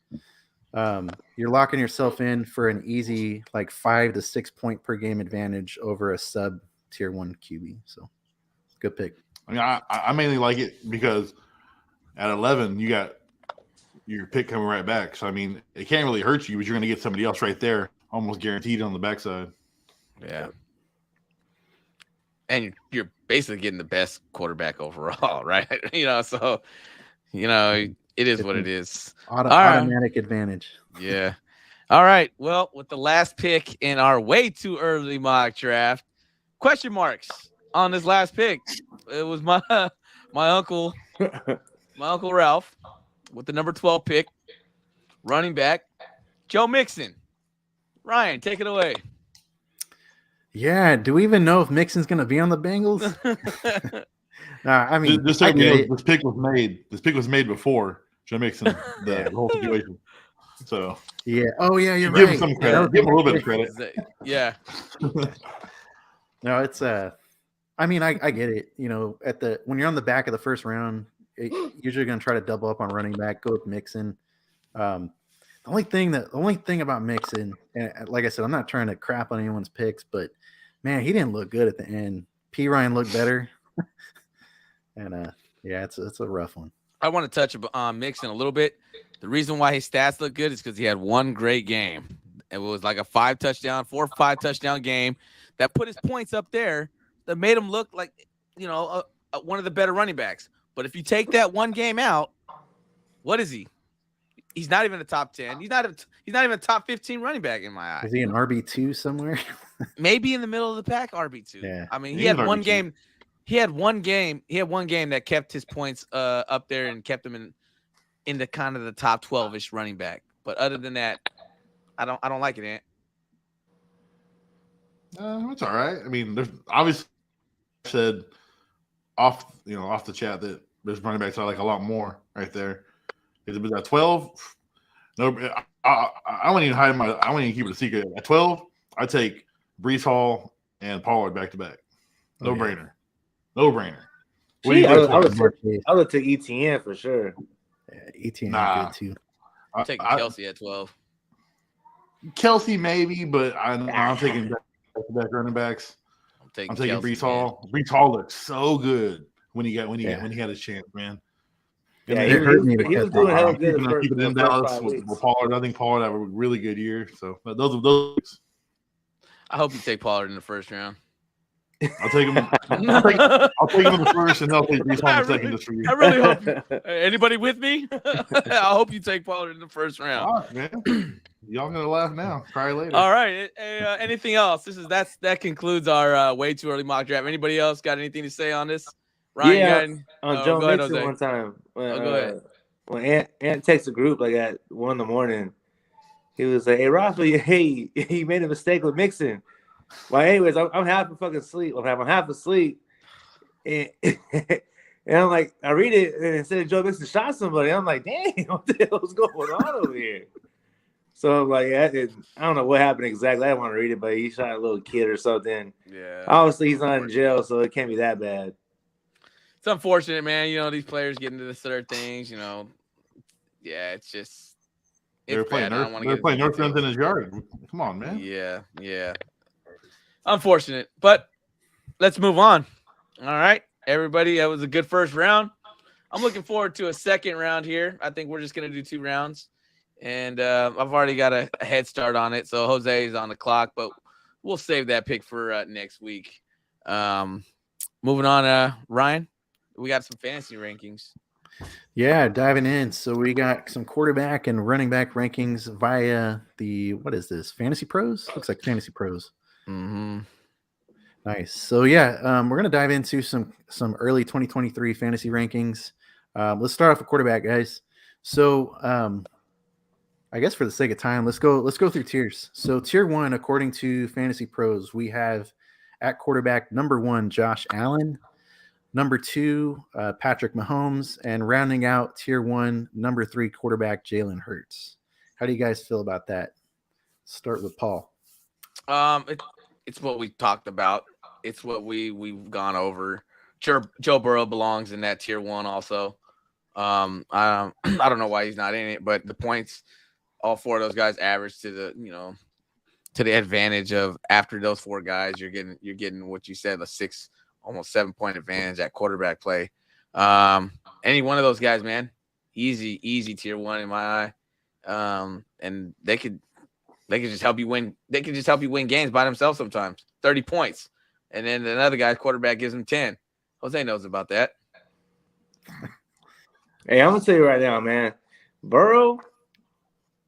You're locking yourself in for an easy 5 to 6 point per game advantage over a sub tier 1 QB. So good pick. I mean, I mainly like it because at 11 you got your pick coming right back. So I mean, it can't really hurt you, but you're going to get somebody else right there, almost guaranteed on the backside. Yeah. And you're basically getting the best quarterback overall, right? So it is what it is. Automatic advantage. Yeah. All right. Well, with the last pick in our way too early mock draft, question marks on this last pick. It was my uncle Ralph with the number 12 pick, running back, Joe Mixon. Ryan, take it away. Yeah. Do we even know if Mixon's going to be on the Bengals? I mean, this pick was made. This pick was made before Joe Mixon, the whole situation. So yeah. Oh yeah, you're give right. him some credit. Give him a little bit of credit. Yeah. No, it's I mean, I get it. When you're on the back of the first round, usually going to try to double up on running back. Go with Mixon. The only thing about Mixon, and like I said, I'm not trying to crap on anyone's picks, but man, he didn't look good at the end. P. Ryan looked better, and yeah, it's a rough one. I want to touch on Mixon a little bit. The reason why his stats look good is because he had one great game. It was like a 4 or 5 touchdown game that put his points up there that made him look like, one of the better running backs. But if you take that one game out, what is he? He's not even a top 10. He's not even a top 15 running back in my eyes. Is he an RB2 somewhere? Maybe in the middle of the pack, RB2. Yeah. I mean, he had one game. He had one game that kept his points up there and kept him in the kind of the top 12-ish running back. But other than that, I don't like it, Ant. It's all right. I mean, there's obviously said off the chat that there's running backs I like a lot more right there. If it was at 12, no, I wouldn't even hide I wouldn't even keep it a secret. At 12, I take Breece Hall and Pollard back to back. No brainer. No brainer. I would take ETN for sure. Yeah, ETN good too. I'm taking Kelsey at 12. Kelsey maybe, but I'm taking back running backs. I'm taking Breece Hall. Breece Hall looked so good when he had his chance, man. Yeah, he was doing hell good in Dallas with Pollard. I think Pollard had a really good year. So those. I hope you take Pollard in the first round. I'll take him. I'll take him in the first, and I'll take Breece Hall in the second. Just for you. I really hope. Anybody with me? I hope you take Pollard in the first round. All right, man. Y'all gonna laugh now? Cry later. All right. Anything else? That concludes our way too early mock draft. Anybody else got anything to say on this? Ryan, on Joe Mixon one time. Go ahead. When Ant texted the group at 1 a.m, he was like, "Hey, Rafa, hey, he made a mistake with Mixon." Well, anyways, I'm half asleep. I'm half asleep, and I'm like, I read it and it said Joe Mixon shot somebody. I'm like, dang, what the hell's going on over here? So I'm like, I don't know what happened exactly. I didn't want to read it, but he shot a little kid or something. Yeah. Obviously, he's not in jail, so it can't be that bad. It's unfortunate, man. These players get into the third things. Yeah, it's just. They're playing North End in his yard. Come on, man. Yeah. Unfortunate, but let's move on. All right, everybody. That was a good first round. I'm looking forward to a second round here. I think we're just gonna do 2 rounds, and I've already got a head start on it. So Jose is on the clock, but we'll save that pick for next week. moving on, Ryan, we got some fantasy rankings. Yeah, diving in. So we got some quarterback and running back rankings via what is this? Fantasy Pros? Looks like Fantasy Pros. Mm-hmm. Nice. So yeah, we're gonna dive into some early 2023 fantasy rankings. Let's start off with quarterback, guys. So I guess for the sake of time, let's go through tiers. So tier 1, according to Fantasy Pros, we have at quarterback number 1 Josh Allen, number 2 Patrick Mahomes, and rounding out tier 1 number 3 quarterback Jalen Hurts. How do you guys feel about that? Start with Paul. It's what we talked about. It's what we've gone over. Sure, Joe Burrow belongs in that tier 1 also. I don't know why he's not in it, but the points, all 4 of those guys average to the advantage of after those 4 guys, you're getting what you said, a 6, almost 7-point advantage at quarterback play. Any one of those guys, man, easy tier 1 in my eye. And they could just help you win. They can just help you win games by themselves sometimes. 30 points. And then another guy's quarterback gives him 10. Jose knows about that. Hey, I'm gonna tell you right now, man. Burrow,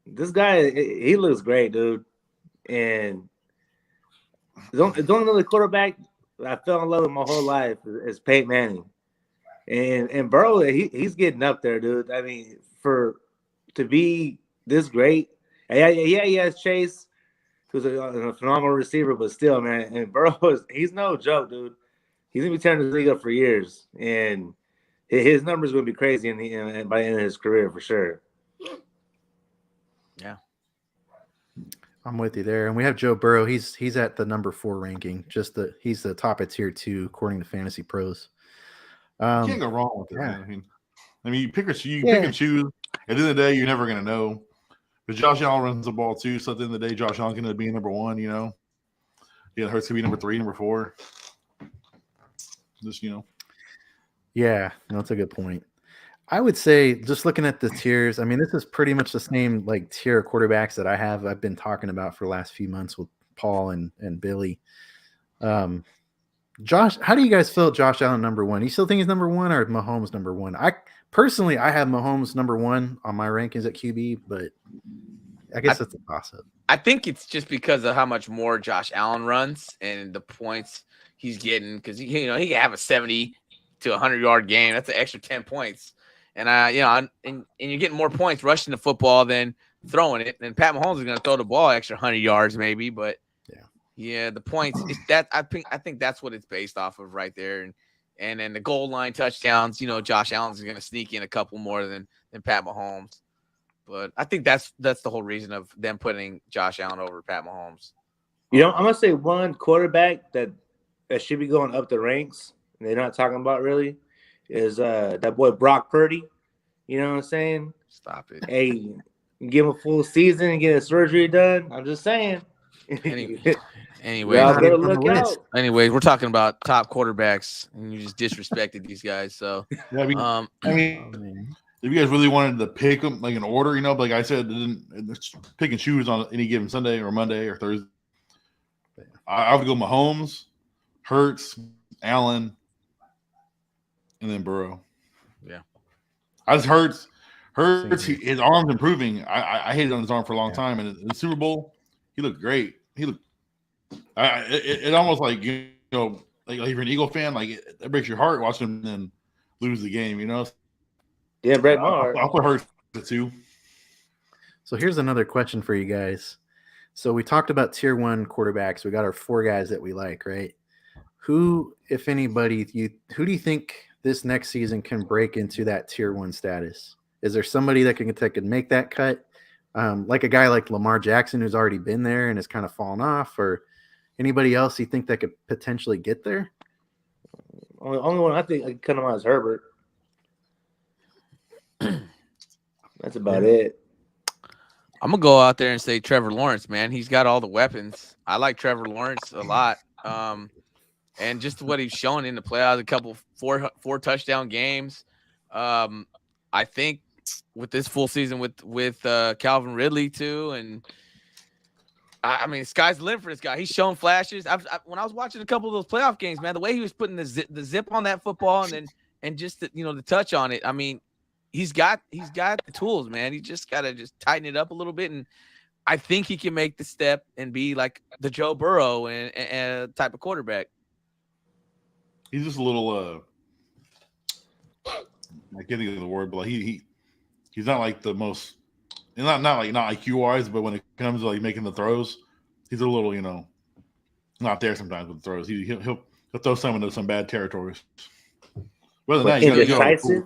this guy, he looks great, dude. And the only other quarterback I fell in love with my whole life is Peyton Manning. And Burrow, he's getting up there, dude. I mean, to be this great, yeah, he has Chase, who's a phenomenal receiver, but still, man, and Burrow he's no joke, dude. He's gonna be tearing the league up for years, and his numbers gonna be crazy by the end of his career for sure. Yeah, I'm with you there. And we have Joe Burrow. He's at the number 4 ranking. He's the top of tier 2 according to Fantasy Pros. You can't go wrong with it, yeah. man. I mean, you pick and choose. At the end of the day, you're never gonna know. But Josh Allen runs the ball too, so at the end of the day, Josh Allen's gonna be number 1. Yeah, Hurts gonna be number 3, number 4. Just Yeah, no, that's a good point. I would say, just looking at the tiers, I mean, this is pretty much the same like tier of quarterbacks that I've been talking about for the last few months with Paul and Billy. Josh, how do you guys feel Josh Allen number 1? You still think he's number 1 or Mahomes number 1? I personally have Mahomes number 1 on my rankings at QB, but I guess that's a toss-up. I think it's just because of how much more Josh Allen runs and the points he's getting, because he can have a 70 to 100-yard game. That's an extra 10 points. And and you're getting more points rushing the football than throwing it. And Pat Mahomes is going to throw the ball extra 100 yards maybe, but yeah, the points is that I think that's what it's based off of right there. And then the goal line touchdowns, Josh Allen's going to sneak in a couple more than Pat Mahomes. But I think that's the whole reason of them putting Josh Allen over Pat Mahomes. I'm gonna say one quarterback that should be going up the ranks, and they're not talking about really, is that boy Brock Purdy. You know what I'm saying? Stop it. Hey, give him a full season and get a surgery done. I'm just saying. Anyway, we're talking about top quarterbacks, and you just disrespected these guys. So, yeah, I mean, if you guys really wanted to pick them like in order, like I said, pick and choose on any given Sunday or Monday or Thursday, I would go Mahomes, Hurts, Allen, and then Burrow. Yeah, I just Hurts. His arm's improving. I hated on his arm for a long time, and in the Super Bowl, he looked great. He looked. It almost like like if you're an Eagle fan, like it breaks your heart watching him then lose the game. Yeah, Brett Maher. I'll put Hurts at 2. So here's another question for you guys. So we talked about tier 1 quarterbacks. We got our 4 guys that we like, right? Who, if anybody, who do you think this next season can break into that tier 1 status? Is there somebody that can make that cut? Like a guy like Lamar Jackson, who's already been there and has kind of fallen off, or anybody else you think that could potentially get there? Only one I think I can come out is Herbert. That's about it. I'm gonna go out there and say Trevor Lawrence, man. He's got all the weapons. I like Trevor Lawrence a lot. And just what he's shown in the playoffs, a couple four touchdown games. I think with this full season with Calvin Ridley too, and I mean, sky's the limit for this guy. He's shown flashes. When I was watching a couple of those playoff games, man, the way he was putting the zip on that football and just the touch on it. I mean, he's got the tools, man. He just got to just tighten it up a little bit, and I think he can make the step and be like the Joe Burrow and type of quarterback. He's just a little I can't think of the word, but like he's not like the most, not IQ wise, but when it comes to like making the throws, he's a little not there sometimes with the throws. He'll throw some into some bad territories. Other than that, indecisive.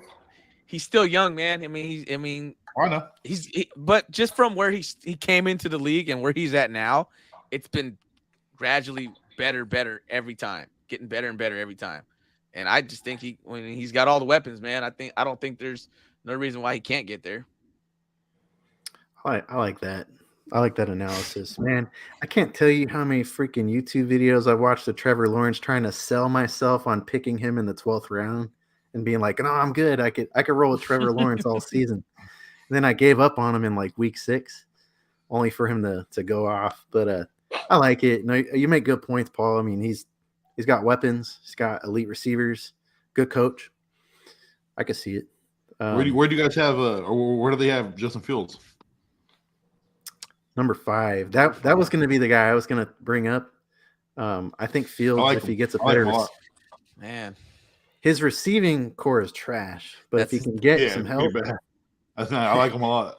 He's still young, man. I mean, I know. But just from where he came into the league and where he's at now, it's been gradually better every time, getting better and better every time. And I just think when he's got all the weapons, man, I don't think there's no reason why he can't get there. I like that. I like that analysis, man. I can't tell you how many freaking YouTube videos I watched of Trevor Lawrence trying to sell myself on picking him in the 12th round and being like, "No, I'm good. I could roll with Trevor Lawrence all season." And then I gave up on him in like week 6, only for him to go off. But I like it. No, you make good points, Paul. I mean, he's got weapons. He's got elite receivers. Good coach. I can see it. Where do you guys have or where do they have Justin Fields? Number 5. That was going to be the guy I was going to bring up. I think Fields, if he gets a better man, his receiving core is trash. But if he can get some help, I like him a lot.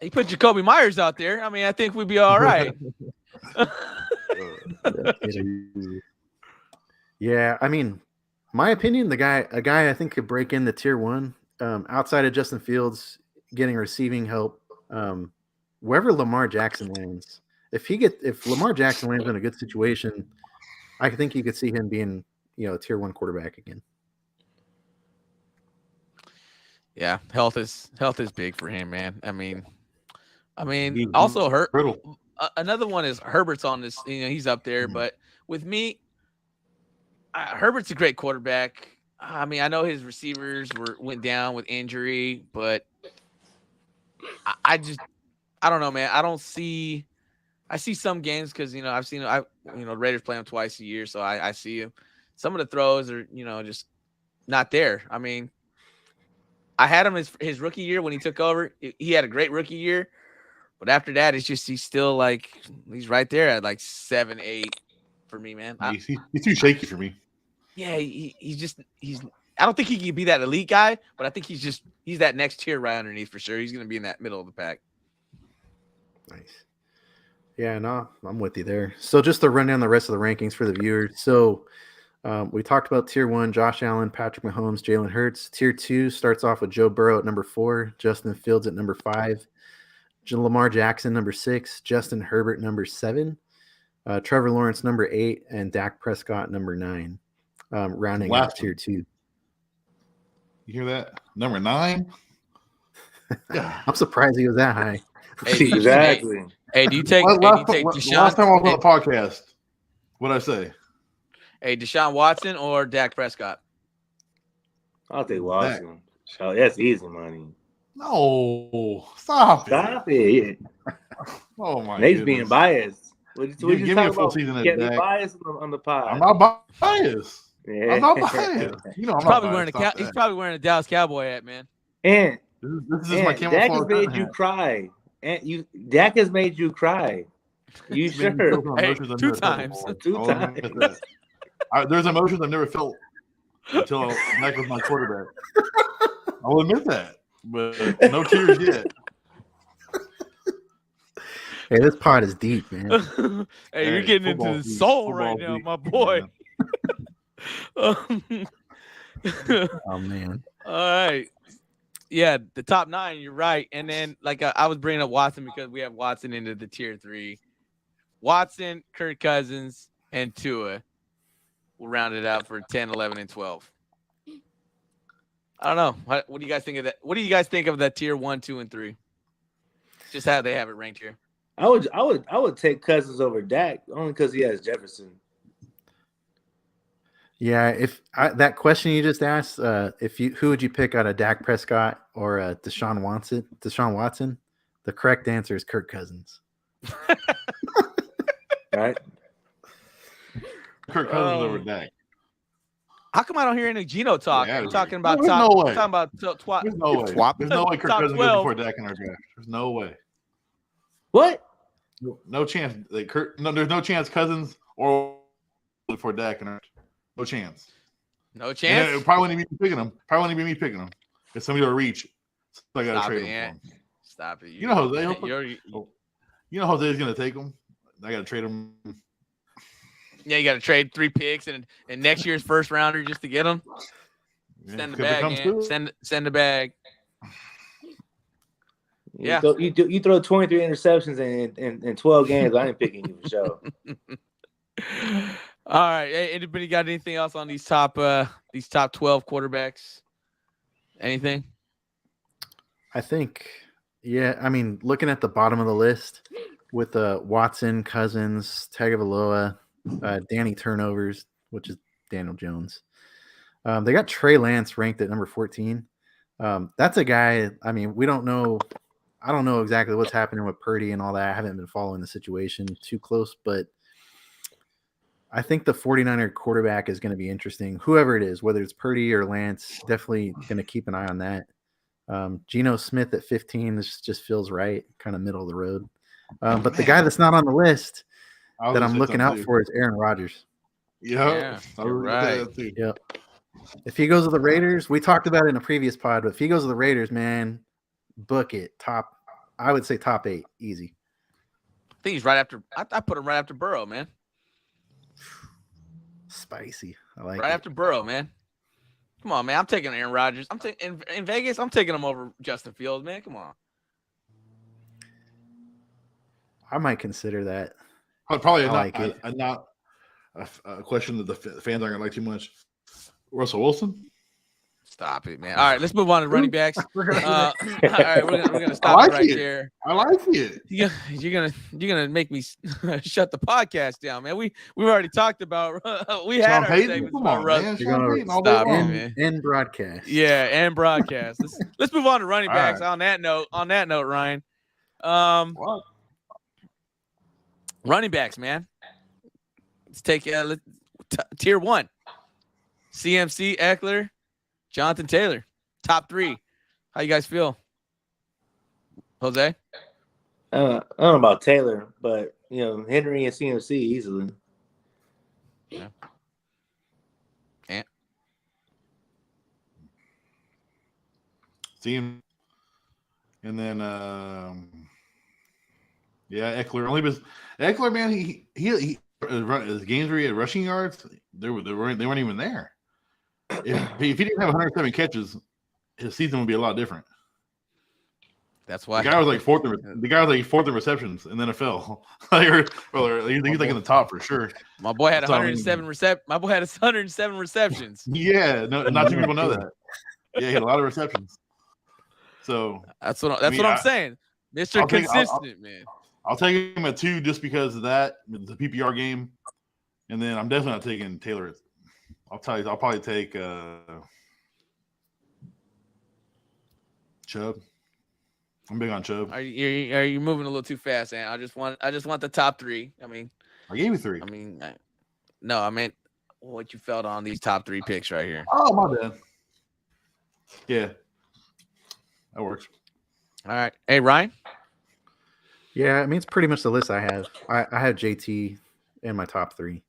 He put Jacoby Myers out there. I mean, I think we'd be all right. Yeah, I mean, my opinion, a guy I think could break into tier 1 outside of Justin Fields getting receiving help. Wherever Lamar Jackson lands, if Lamar Jackson lands in a good situation, I think you could see him being, a tier 1 quarterback again. Yeah, health is big for him, man. I mean, also another one is Herbert's on this. He's up there, but with me, Herbert's a great quarterback. I mean, I know his receivers went down with injury, but I don't know, man. I see some games because I've seen Raiders play him twice a year, so I see him. Some of the throws are just not there. I mean, I had him his rookie year when he took over. He had a great rookie year, but after that, it's just he's still like he's right there at like 7, 8 for me, man. He's too shaky for me. Yeah, he's I don't think he can be that elite guy, but I think he's that next tier right underneath for sure. He's going to be in that middle of the pack. Nice. Yeah, no, I'm with you there. So just to run down the rest of the rankings for the viewers. So we talked about tier 1, Josh Allen, Patrick Mahomes, Jalen Hurts. Tier 2 starts off with Joe Burrow at number 4, Justin Fields at number 5, Lamar Jackson number 6, Justin Herbert number 7, Trevor Lawrence number 8, and Dak Prescott number 9. Rounding out tier 2. You hear that? Number 9? I'm surprised he was that high. Hey, exactly. Hey, do you take Deshaun? Last time I was on the podcast, what'd I say? Hey, Deshaun Watson or Dak Prescott? I'll take Watson. So that's easy money. No, stop it. Oh my! Nate's being biased. Give me a full season. Can't be biased on the pod. I'm not biased. Yeah. I'm not biased. He's probably wearing a Dallas Cowboy hat, man. And this is my Dak has made you cry. And Dak has made you cry. You sure? Hey, 2 times. 2 times. There's emotions I've never felt until Dak was my quarterback. I will admit that, but no tears yet. Hey, this pod is deep, man. Hey, you're getting into the soul right now, my boy. Oh man. All right. Yeah, the top 9, you're right. And then I was bringing up Watson because we have Watson into the tier 3. Watson, Kirk Cousins, and Tua will round it out for 10, 11, and 12. I don't know. What do you guys think of that? What do you guys think of that tier 1, 2, and 3? Just how they have it ranked here. I would take Cousins over Dak only because he has Jefferson. Yeah, that question you just asked, who would you pick out of Dak Prescott or Deshaun Watson? The correct answer is Kirk Cousins. right? Kirk Cousins over Dak. How come I don't hear any Geno talk? Yeah, We're talking about there's top. no way. We're talking about twat. There's no way. Twop. There's no way Kirk Top Cousins 12. goes before Dak in our draft. There's no way. What? No chance. Like there's no chance Cousins or before Dak in our. No chance. No And chance. it probably wouldn't be me picking him. Probably wouldn't be me picking him. If somebody will reach, so I got to Stop trade it, him Ant. for him. Stop it. You know Jose. You're- You know Jose's gonna take him. I got to trade him. Yeah, you got to trade 3 picks and next year's first rounder just to get them. Send the bag, man. Send the bag. Yeah. You throw 23 interceptions in 12 games. I ain't picking you for sure. All right. Hey, anybody got anything else on these top 12 quarterbacks? Anything? I think, yeah. I mean, looking at the bottom of the list with Watson, Cousins, Tagovailoa, Danny turnovers, which is Daniel Jones. They got Trey Lance ranked at number 14. That's a guy. I mean, we don't know. I don't know exactly what's happening with Purdy and all that. I haven't been following the situation too close, but I think the 49er quarterback is going to be interesting. Whoever it is, whether it's Purdy or Lance, definitely going to keep an eye on that. Geno Smith at 15, this just feels right, kind of middle of the road. But the guy that's not on the list that I'm looking out for is Aaron Rodgers. Yeah, you're right. Yep. If he goes to the Raiders, we talked about it in a previous pod, but if he goes to the Raiders, man, book it. I would say top 8, easy. I think he's right after. I put him right after Burrow, man. Spicy. I like right it. after Burrow, man. Come on, man. I'm taking Aaron Rodgers. I'm taking in Vegas. I'm taking him over Justin Fields, man. Come on. I might consider that. Probably not a question that the fans aren't gonna like too much. Russell Wilson. Stop it, man. All right, let's move on to running backs. All right, we're gonna stop it right there. I like it. You're gonna make me shut the podcast down, man. We've already talked about we had our segments about Russ. You're gonna stop it, man. And broadcast. Yeah, and broadcast. Let's move on to running backs. Right. On that note, Ryan. Running backs, man. Let's take tier 1. CMC, Eckler, Jonathan Taylor, top 3. How you guys feel? Jose? I don't know about Taylor, but Henry and CMC easily. Yeah. Team, and then Eckler. Only because Eckler, man, he his games where he had rushing yards, they weren't even there. If he didn't have 107 catches, his season would be a lot different. That's why the guy was like fourth in receptions in the NFL. He's like in the top for sure. My boy had 107 My boy had 107 receptions. Yeah, not too people know that. Yeah, he had a lot of receptions. So that's what I'm saying, Mr. Consistent, man. I'll take him at 2 just because of that, the PPR game, and then I'm definitely not taking Taylor. I'll probably take Chubb. I'm big on Chubb. Are you moving a little too fast, man? I just want the top 3. I mean, I gave you 3. I mean, no, I meant what you felt on these top 3 picks right here. Oh, my bad. Yeah, that works. All right, hey Ryan. Yeah, I mean it's pretty much the list I have. I have JT in my top 3,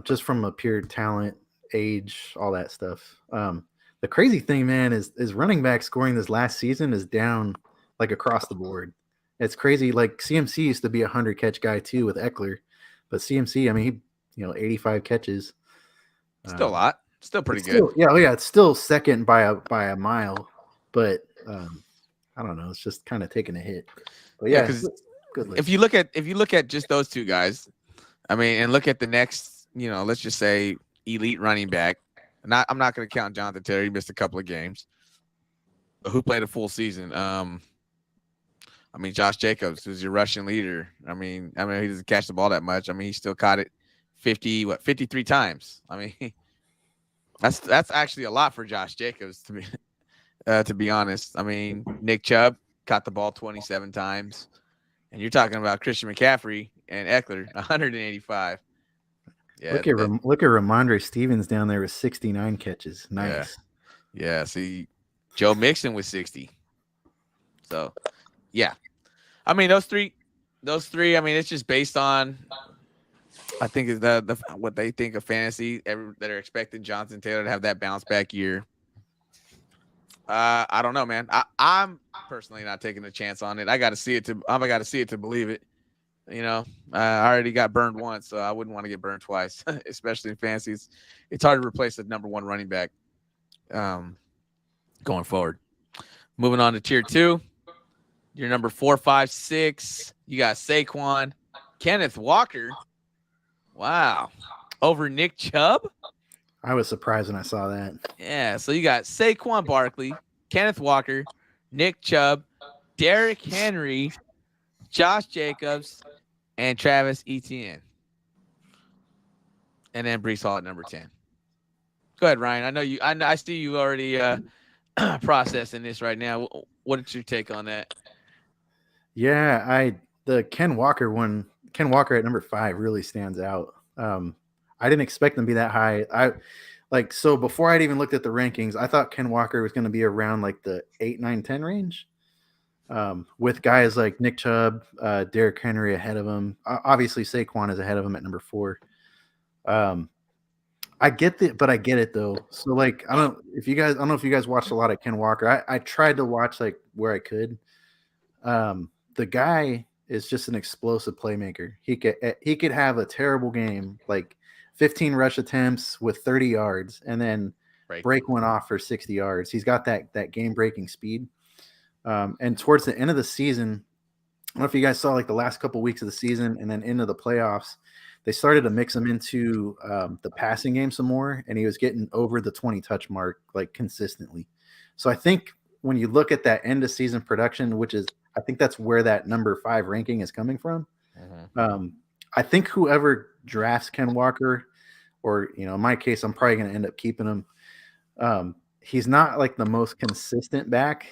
just from a pure talent, age, all that stuff. The crazy thing, man, is running back scoring this last season is down like across the board. It's crazy. Like CMC used to be a 100 catch guy too with Eckler, but CMC, I mean, he 85 catches. Still a lot. Still pretty good. It's still second by a mile, but I don't know. It's just kind of taking a hit. But yeah, because good list. if you look at just those 2 guys, I mean, and look at the next, let's just say elite running back. I'm not going to count Jonathan Taylor. He missed a couple of games. But who played a full season? I mean, Josh Jacobs, who's your rushing leader. I mean, he doesn't catch the ball that much. I mean, he still caught it 53 times. I mean, that's actually a lot for Josh Jacobs to be honest. I mean, Nick Chubb caught the ball 27 times. And you're talking about Christian McCaffrey and Eckler, 185. Yeah, Look at Ramondre Stevens down there with 69 catches. Nice. Yeah. See, Joe Mixon with 60. So, yeah. I mean, those three. I mean, it's just based on, I think, is the what they think of fantasy. That are expecting Jonathan Taylor to have that bounce back year. I don't know, man. I'm personally not taking a chance on it. I got to see it to believe it. You know, I already got burned once, so I wouldn't want to get burned twice, especially in fantasy. It's hard to replace the number one running back going forward. Moving on to tier 2. Your number 4, 5, 6. You got Saquon, Kenneth Walker. Wow. Over Nick Chubb. I was surprised when I saw that. Yeah. So you got Saquon Barkley, Kenneth Walker, Nick Chubb, Derrick Henry, Josh Jacobs, and Travis Etienne. And then Breece Hall at number 10. Go ahead, Ryan. I see you already processing this right now. What is your take on that? Yeah, the Ken Walker at number 5 really stands out. I didn't expect them to be that high. So before I'd even looked at the rankings, I thought Ken Walker was going to be around like the 8, 9, 10 range. With guys like Nick Chubb, Derrick Henry ahead of him. Obviously Saquon is ahead of him at number 4. I get it though. So like, I don't know if you guys watched a lot of Ken Walker. I tried to watch like where I could. The guy is just an explosive playmaker. He could have a terrible game, like 15 rush attempts with 30 yards, and then break one off for 60 yards. He's got that game-breaking speed. And towards the end of the season, I don't know if you guys saw like the last couple weeks of the season and then into the playoffs, they started to mix him into the passing game some more, and he was getting over the 20 touch mark like consistently. So I think when you look at that end of season production, which is, I think that's where that number 5 ranking is coming from. Mm-hmm. I think whoever drafts Ken Walker, or in my case, I'm probably going to end up keeping him. He's not like the most consistent back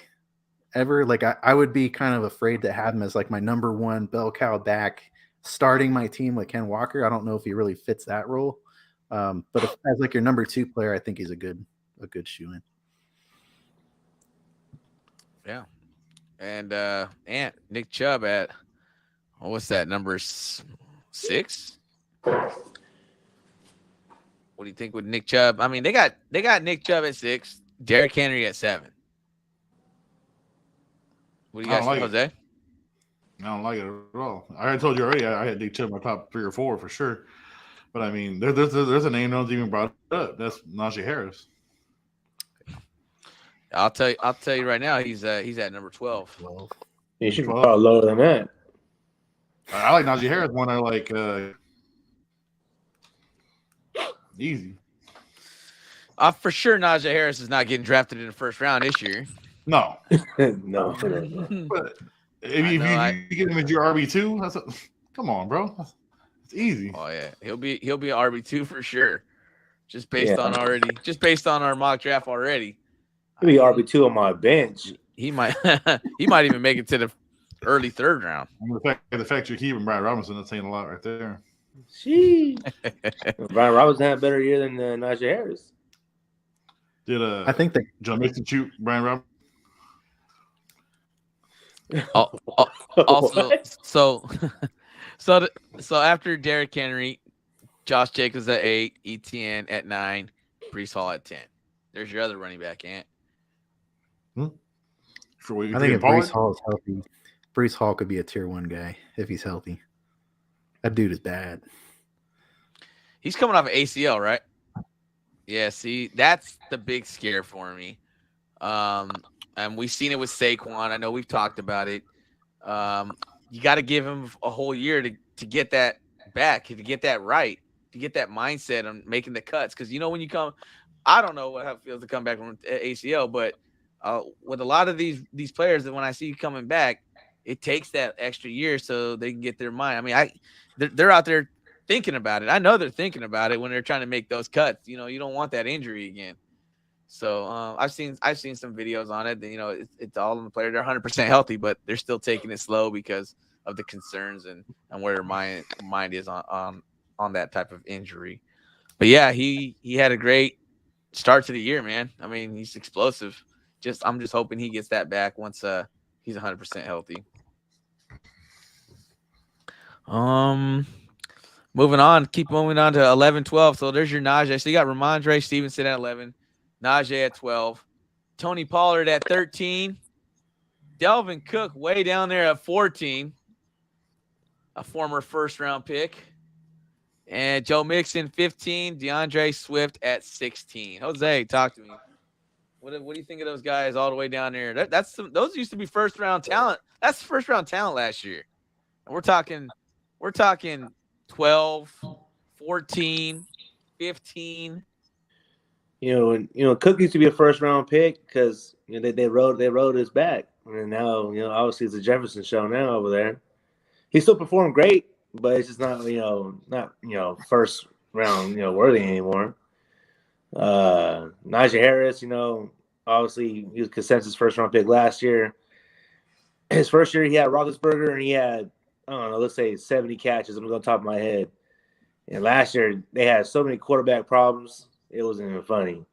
ever. Like I would be kind of afraid to have him as like my number 1 bell cow back starting my team with Ken Walker. I don't know if he really fits that role. But as like your number 2 player, I think he's a good shoe-in. Yeah. And Nick Chubb at what's that, number 6? What do you think with Nick Chubb? I mean, they got Nick Chubb at 6, Derrick Henry at 7. What do you guys think, Jose? I don't like it at all. I told you already. I had Nick Chubb in my top 3 or 4 for sure. But I mean, there's a name no one's even brought up. That's Najee Harris. I'll tell you right now, he's at number 12. You should probably lower than that. I like Najee Harris one. I like easy. For sure, Najee Harris is not getting drafted in the first round this year. No, no. But if you get him as your RB2, come on, bro. It's easy. Oh yeah, he'll be an RB2 for sure. Just based on our mock draft already. He'll be RB2 on my bench. He might even make it to the early 3rd round. The fact you're keeping Brian Robinson, that's saying a lot right there. Sheesh. Brian Robinson had a better year than Najee Harris. Did I think that John Mixon shoot Brian Robinson? Also, so after Derrick Henry, Josh Jacobs at 8, Etienne at 9, Breece Hall at 10. There's your other running back, Ant. I think if Breece Hall is healthy, Breece Hall could be a tier 1 guy if he's healthy. That dude is bad. He's coming off of ACL, right? Yeah, see, that's the big scare for me. And we've seen it with Saquon. I know we've talked about it. You got to give him a whole year to get that back, to get that right, to get that mindset on making the cuts. Because, when you come – I don't know how it feels to come back from ACL, but with a lot of these players, that when I see you coming back, it takes that extra year so they can get their mind. I mean, they're out there thinking about it. I know they're thinking about it when they're trying to make those cuts. You don't want that injury again. So I've seen some videos on it. It's all in the player. They're 100% healthy, but they're still taking it slow because of the concerns and where your mind is on that type of injury. But yeah, he had a great start to the year, man. I mean, he's explosive. I'm just hoping he gets that back once he's 100% healthy. Moving on, keep moving on to 11, 12. So there's your Najee. So you got Ramondre Stevenson at 11, Najee at 12, Tony Pollard at 13, Delvin Cook way down there at 14, a former first-round pick, and Joe Mixon 15, DeAndre Swift at 16. Jose, talk to me. What do you think of those guys all the way down there? Those used to be first-round talent. That's first-round talent last year. And we're talking 12, 14, 15. Cook used to be a first round pick because they rode his back, and now obviously it's a Jefferson show now over there. He still performed great, but it's just not first round worthy anymore. Najee Harris, obviously he was consensus first round pick last year. His first year he had Roethlisberger and he had, I don't know, let's say 70 catches. I'm going to top of my head. And last year they had so many quarterback problems. It wasn't even funny.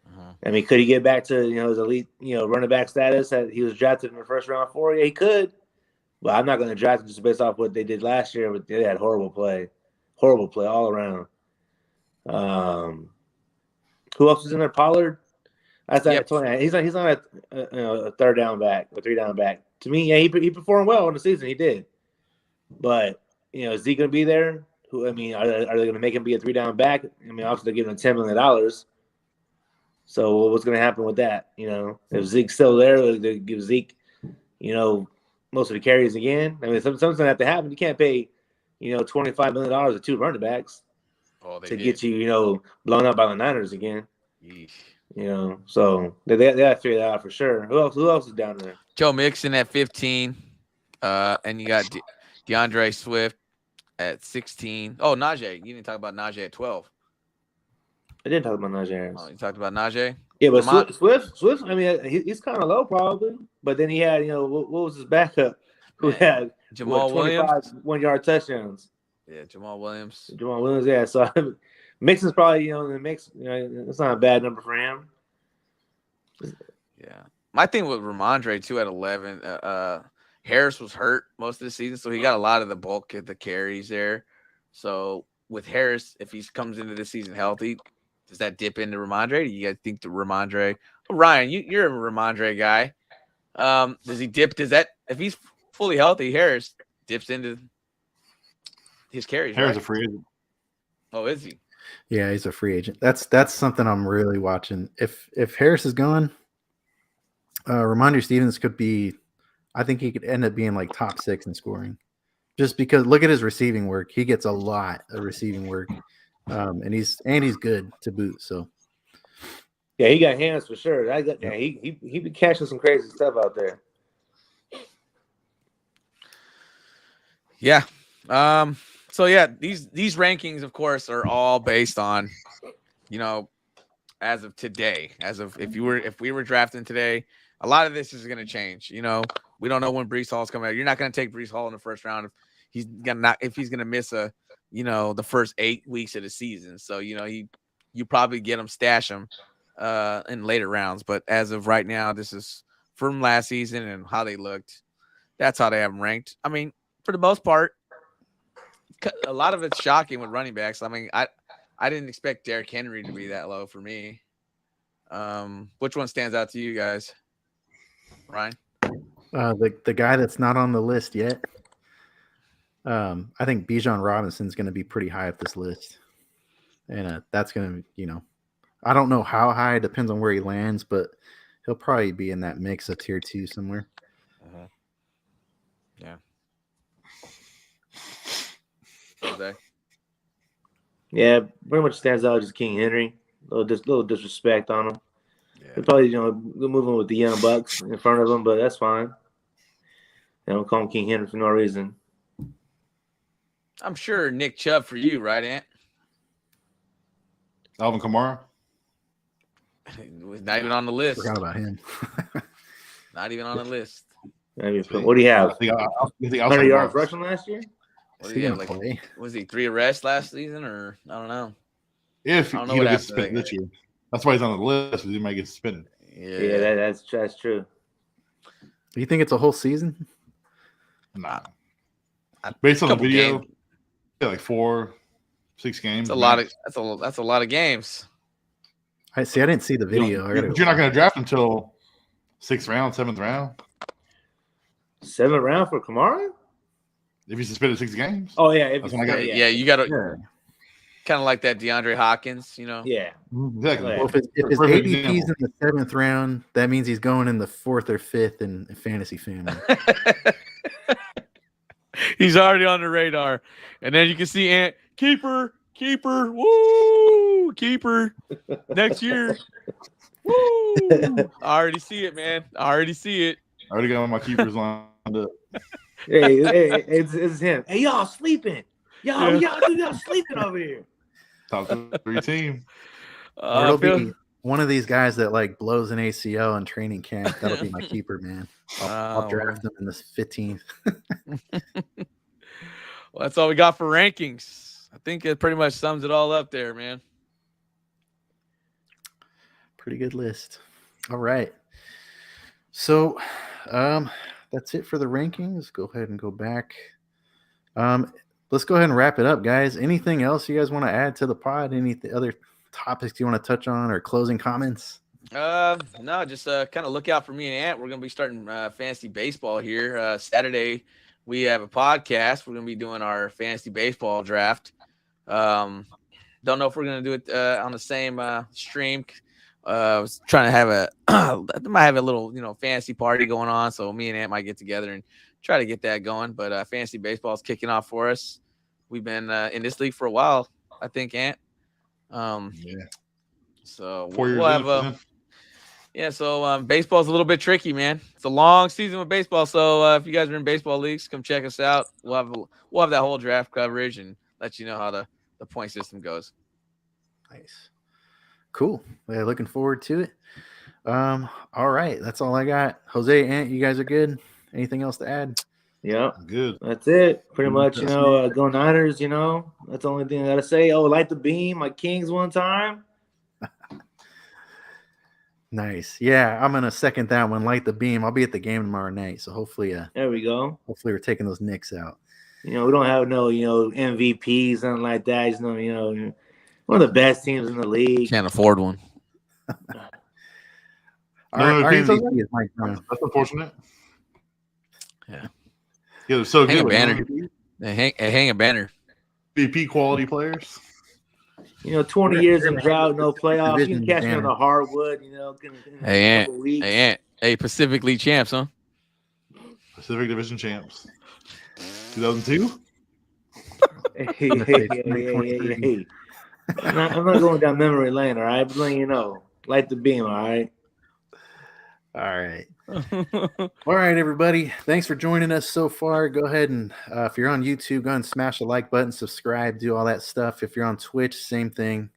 Uh-huh. I mean, could he get back to his elite running back status that he was drafted in the first round for? Yeah, he could. But I'm not going to draft him just based off what they did last year. But they had horrible play all around. Who else is in there? Pollard. That's Yep. 20. He's not a third down back or three down back. To me, yeah, he performed well in the season. He did. But is he going to be there? Are they going to make him be a three down back? I mean, obviously they're giving him $10 million. So what's going to happen with that? If Zeke's still there, they give Zeke, most of the carries again. I mean, something's going to have to happen. You can't pay, $25 million to two running backs get you, blown up by the Niners again. Yeesh. So they got to figure that out for sure. Who else is down there? Joe Mixon at 15, and you got DeAndre Swift at 16. Oh, Najee. You didn't talk about Najee at 12. I didn't talk about Najee Harris. Oh, you talked about Najee? Yeah, but Swift, I mean, he's kind of low probably. But then he had, what was his backup? Who had Jamal Williams? 1-yard touchdowns. Yeah, Jamal Williams, yeah. So Mixon's probably, in the mix. It's not a bad number for him. Yeah. My thing with Ramondre, too, at 11, Harris was hurt most of the season, so he got a lot of the bulk of the carries there. So with Harris, if he comes into the season healthy, does that dip into Ramondre? Do you guys think the Ramondre? Ryan, you're a Ramondre guy. Does he dip? If he's fully healthy, Harris dips into his carries? Harris right? a free agent. Oh, is he? Yeah, he's a free agent. That's something I'm really watching. If Harris is gone, Ramondre Stevens could be. I think he could end up being like top 6 in scoring, just because look at his receiving work. He gets a lot of receiving work, and he's good to boot. So yeah, he got hands for sure. He be catching some crazy stuff out there. Yeah. So yeah, these rankings, of course, are all based on, as of today. As of if we were drafting today, a lot of this is going to change. We don't know when Breece Hall's coming out. You're not going to take Breece Hall in the first round if he's going to miss the first 8 weeks of the season. So you probably get him, stash him in later rounds. But as of right now, this is from last season and how they looked. That's how they have them ranked. I mean, for the most part, a lot of it's shocking with running backs. I mean, I didn't expect Derrick Henry to be that low for me. Which one stands out to you guys, Ryan? The guy that's not on the list yet. I think Bijan Robinson's going to be pretty high up this list, and that's going to, I don't know how high. It depends on where he lands, but he'll probably be in that mix of tier 2 somewhere. Uh-huh. Yeah. Jose? Yeah, pretty much stands out just King Henry. A little disrespect on him. Yeah. They're probably moving with the young bucks in front of him, but that's fine. They don't call him King Henry for no reason. I'm sure Nick Chubb for you, right, Ant? Alvin Kamara. Not even on the list. Forgot about him. Not even on the list. What do you have? I think 100 yards rushing last year? What Is do he you gonna have, like, play? was he 3 arrests last season, or I don't know. If I don't know he what don't get happened suspended there. this year, that's why he's on the list. Because he might get suspended. Yeah, that's true. Do you think it's a whole season? Nah. Based on the video, yeah, like 4-6 games. That's a lot of that's a lot of games. I see. I didn't see the video. You're not going to draft until 6th round, 7th round. 7th round for Kamara? If he's suspended 6 games. Oh yeah, Yeah, you got to kind of like that DeAndre Hopkins, you know. Yeah, exactly. Well, if his ADP's in the 7th round, that means he's going in the 4th or 5th in fantasy family. He's already on the radar, and then you can see Ant keeper, woo, keeper next year. Woo! I already see it, man. I already see it. I already got my keepers lined up. Hey, it's him. Hey, y'all sleeping? Y'all sleeping over here? Top 3 team. It'll be one of these guys that like blows an ACL in training camp. That'll be my keeper, man. I'll draft him in this 15th. Well, that's all we got for rankings. I think it pretty much sums it all up there, man. Pretty good list. All right. So that's it for the rankings. Go ahead and go back. Let's go ahead and wrap it up, guys. Anything else you guys want to add to the pod? Any other topics you want to touch on or closing comments? No, just kind of look out for me and Ant. We're going to be starting fantasy baseball here. Saturday, we have a podcast. We're going to be doing our fantasy baseball draft. Don't know if we're going to do it on the same stream. I was trying to have might have a little, fantasy party going on. So me and Ant might get together and try to get that going. But fantasy baseball is kicking off for us. We've been in this league for a while, I think, Ant. Yeah. So 4 years we'll have so baseball's a little bit tricky, man. It's a long season with baseball. So if you guys are in baseball leagues, come check us out. We'll have that whole draft coverage and let you know how the point system goes. Nice. Cool. Yeah, looking forward to it. All right. That's all I got. Jose, Ant, you guys are good. Anything else to add? Yeah, good. That's it. Pretty much, go Niners, That's the only thing I gotta say. Oh, light the beam, my Kings one time. Nice. Yeah, I'm gonna second that one. Light the beam. I'll be at the game tomorrow night. So hopefully there we go. Hopefully we're taking those Knicks out. We don't have no, MVPs, nothing like that. Just one of the best teams in the league. Can't afford one. Our MVP is Mike Brown. That's unfortunate. Yeah. Yeah, they're so hang good. A banner. Hang a banner. MVP quality players. 20 years in drought, no playoffs. You can catch me on the hardwood. Hey, Ant. Hey, Pacific League champs, huh? Pacific Division champs. 2002. Hey. I'm not going down memory lane, all right? But letting you know, light the beam, all right? All right. All right, everybody. Thanks for joining us so far. Go ahead and if you're on YouTube, go ahead and smash the like button, subscribe, do all that stuff. If you're on Twitch, same thing.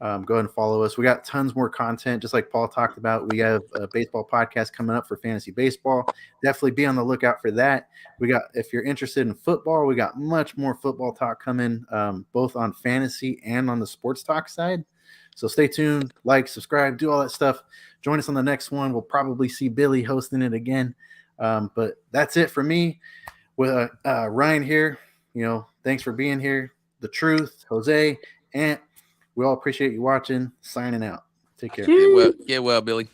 Go ahead and follow us. We got tons more content, just like Paul talked about. We have a baseball podcast coming up for fantasy baseball. Definitely be on the lookout for that. If you're interested in football, we got much more football talk coming, both on fantasy and on the sports talk side. So stay tuned, like, subscribe, do all that stuff. Join us on the next one. We'll probably see Billy hosting it again. But that's it for me. With Ryan here, thanks for being here. The Truth, Jose, Ant. We all appreciate you watching. Signing out. Take care. Get well, Billy.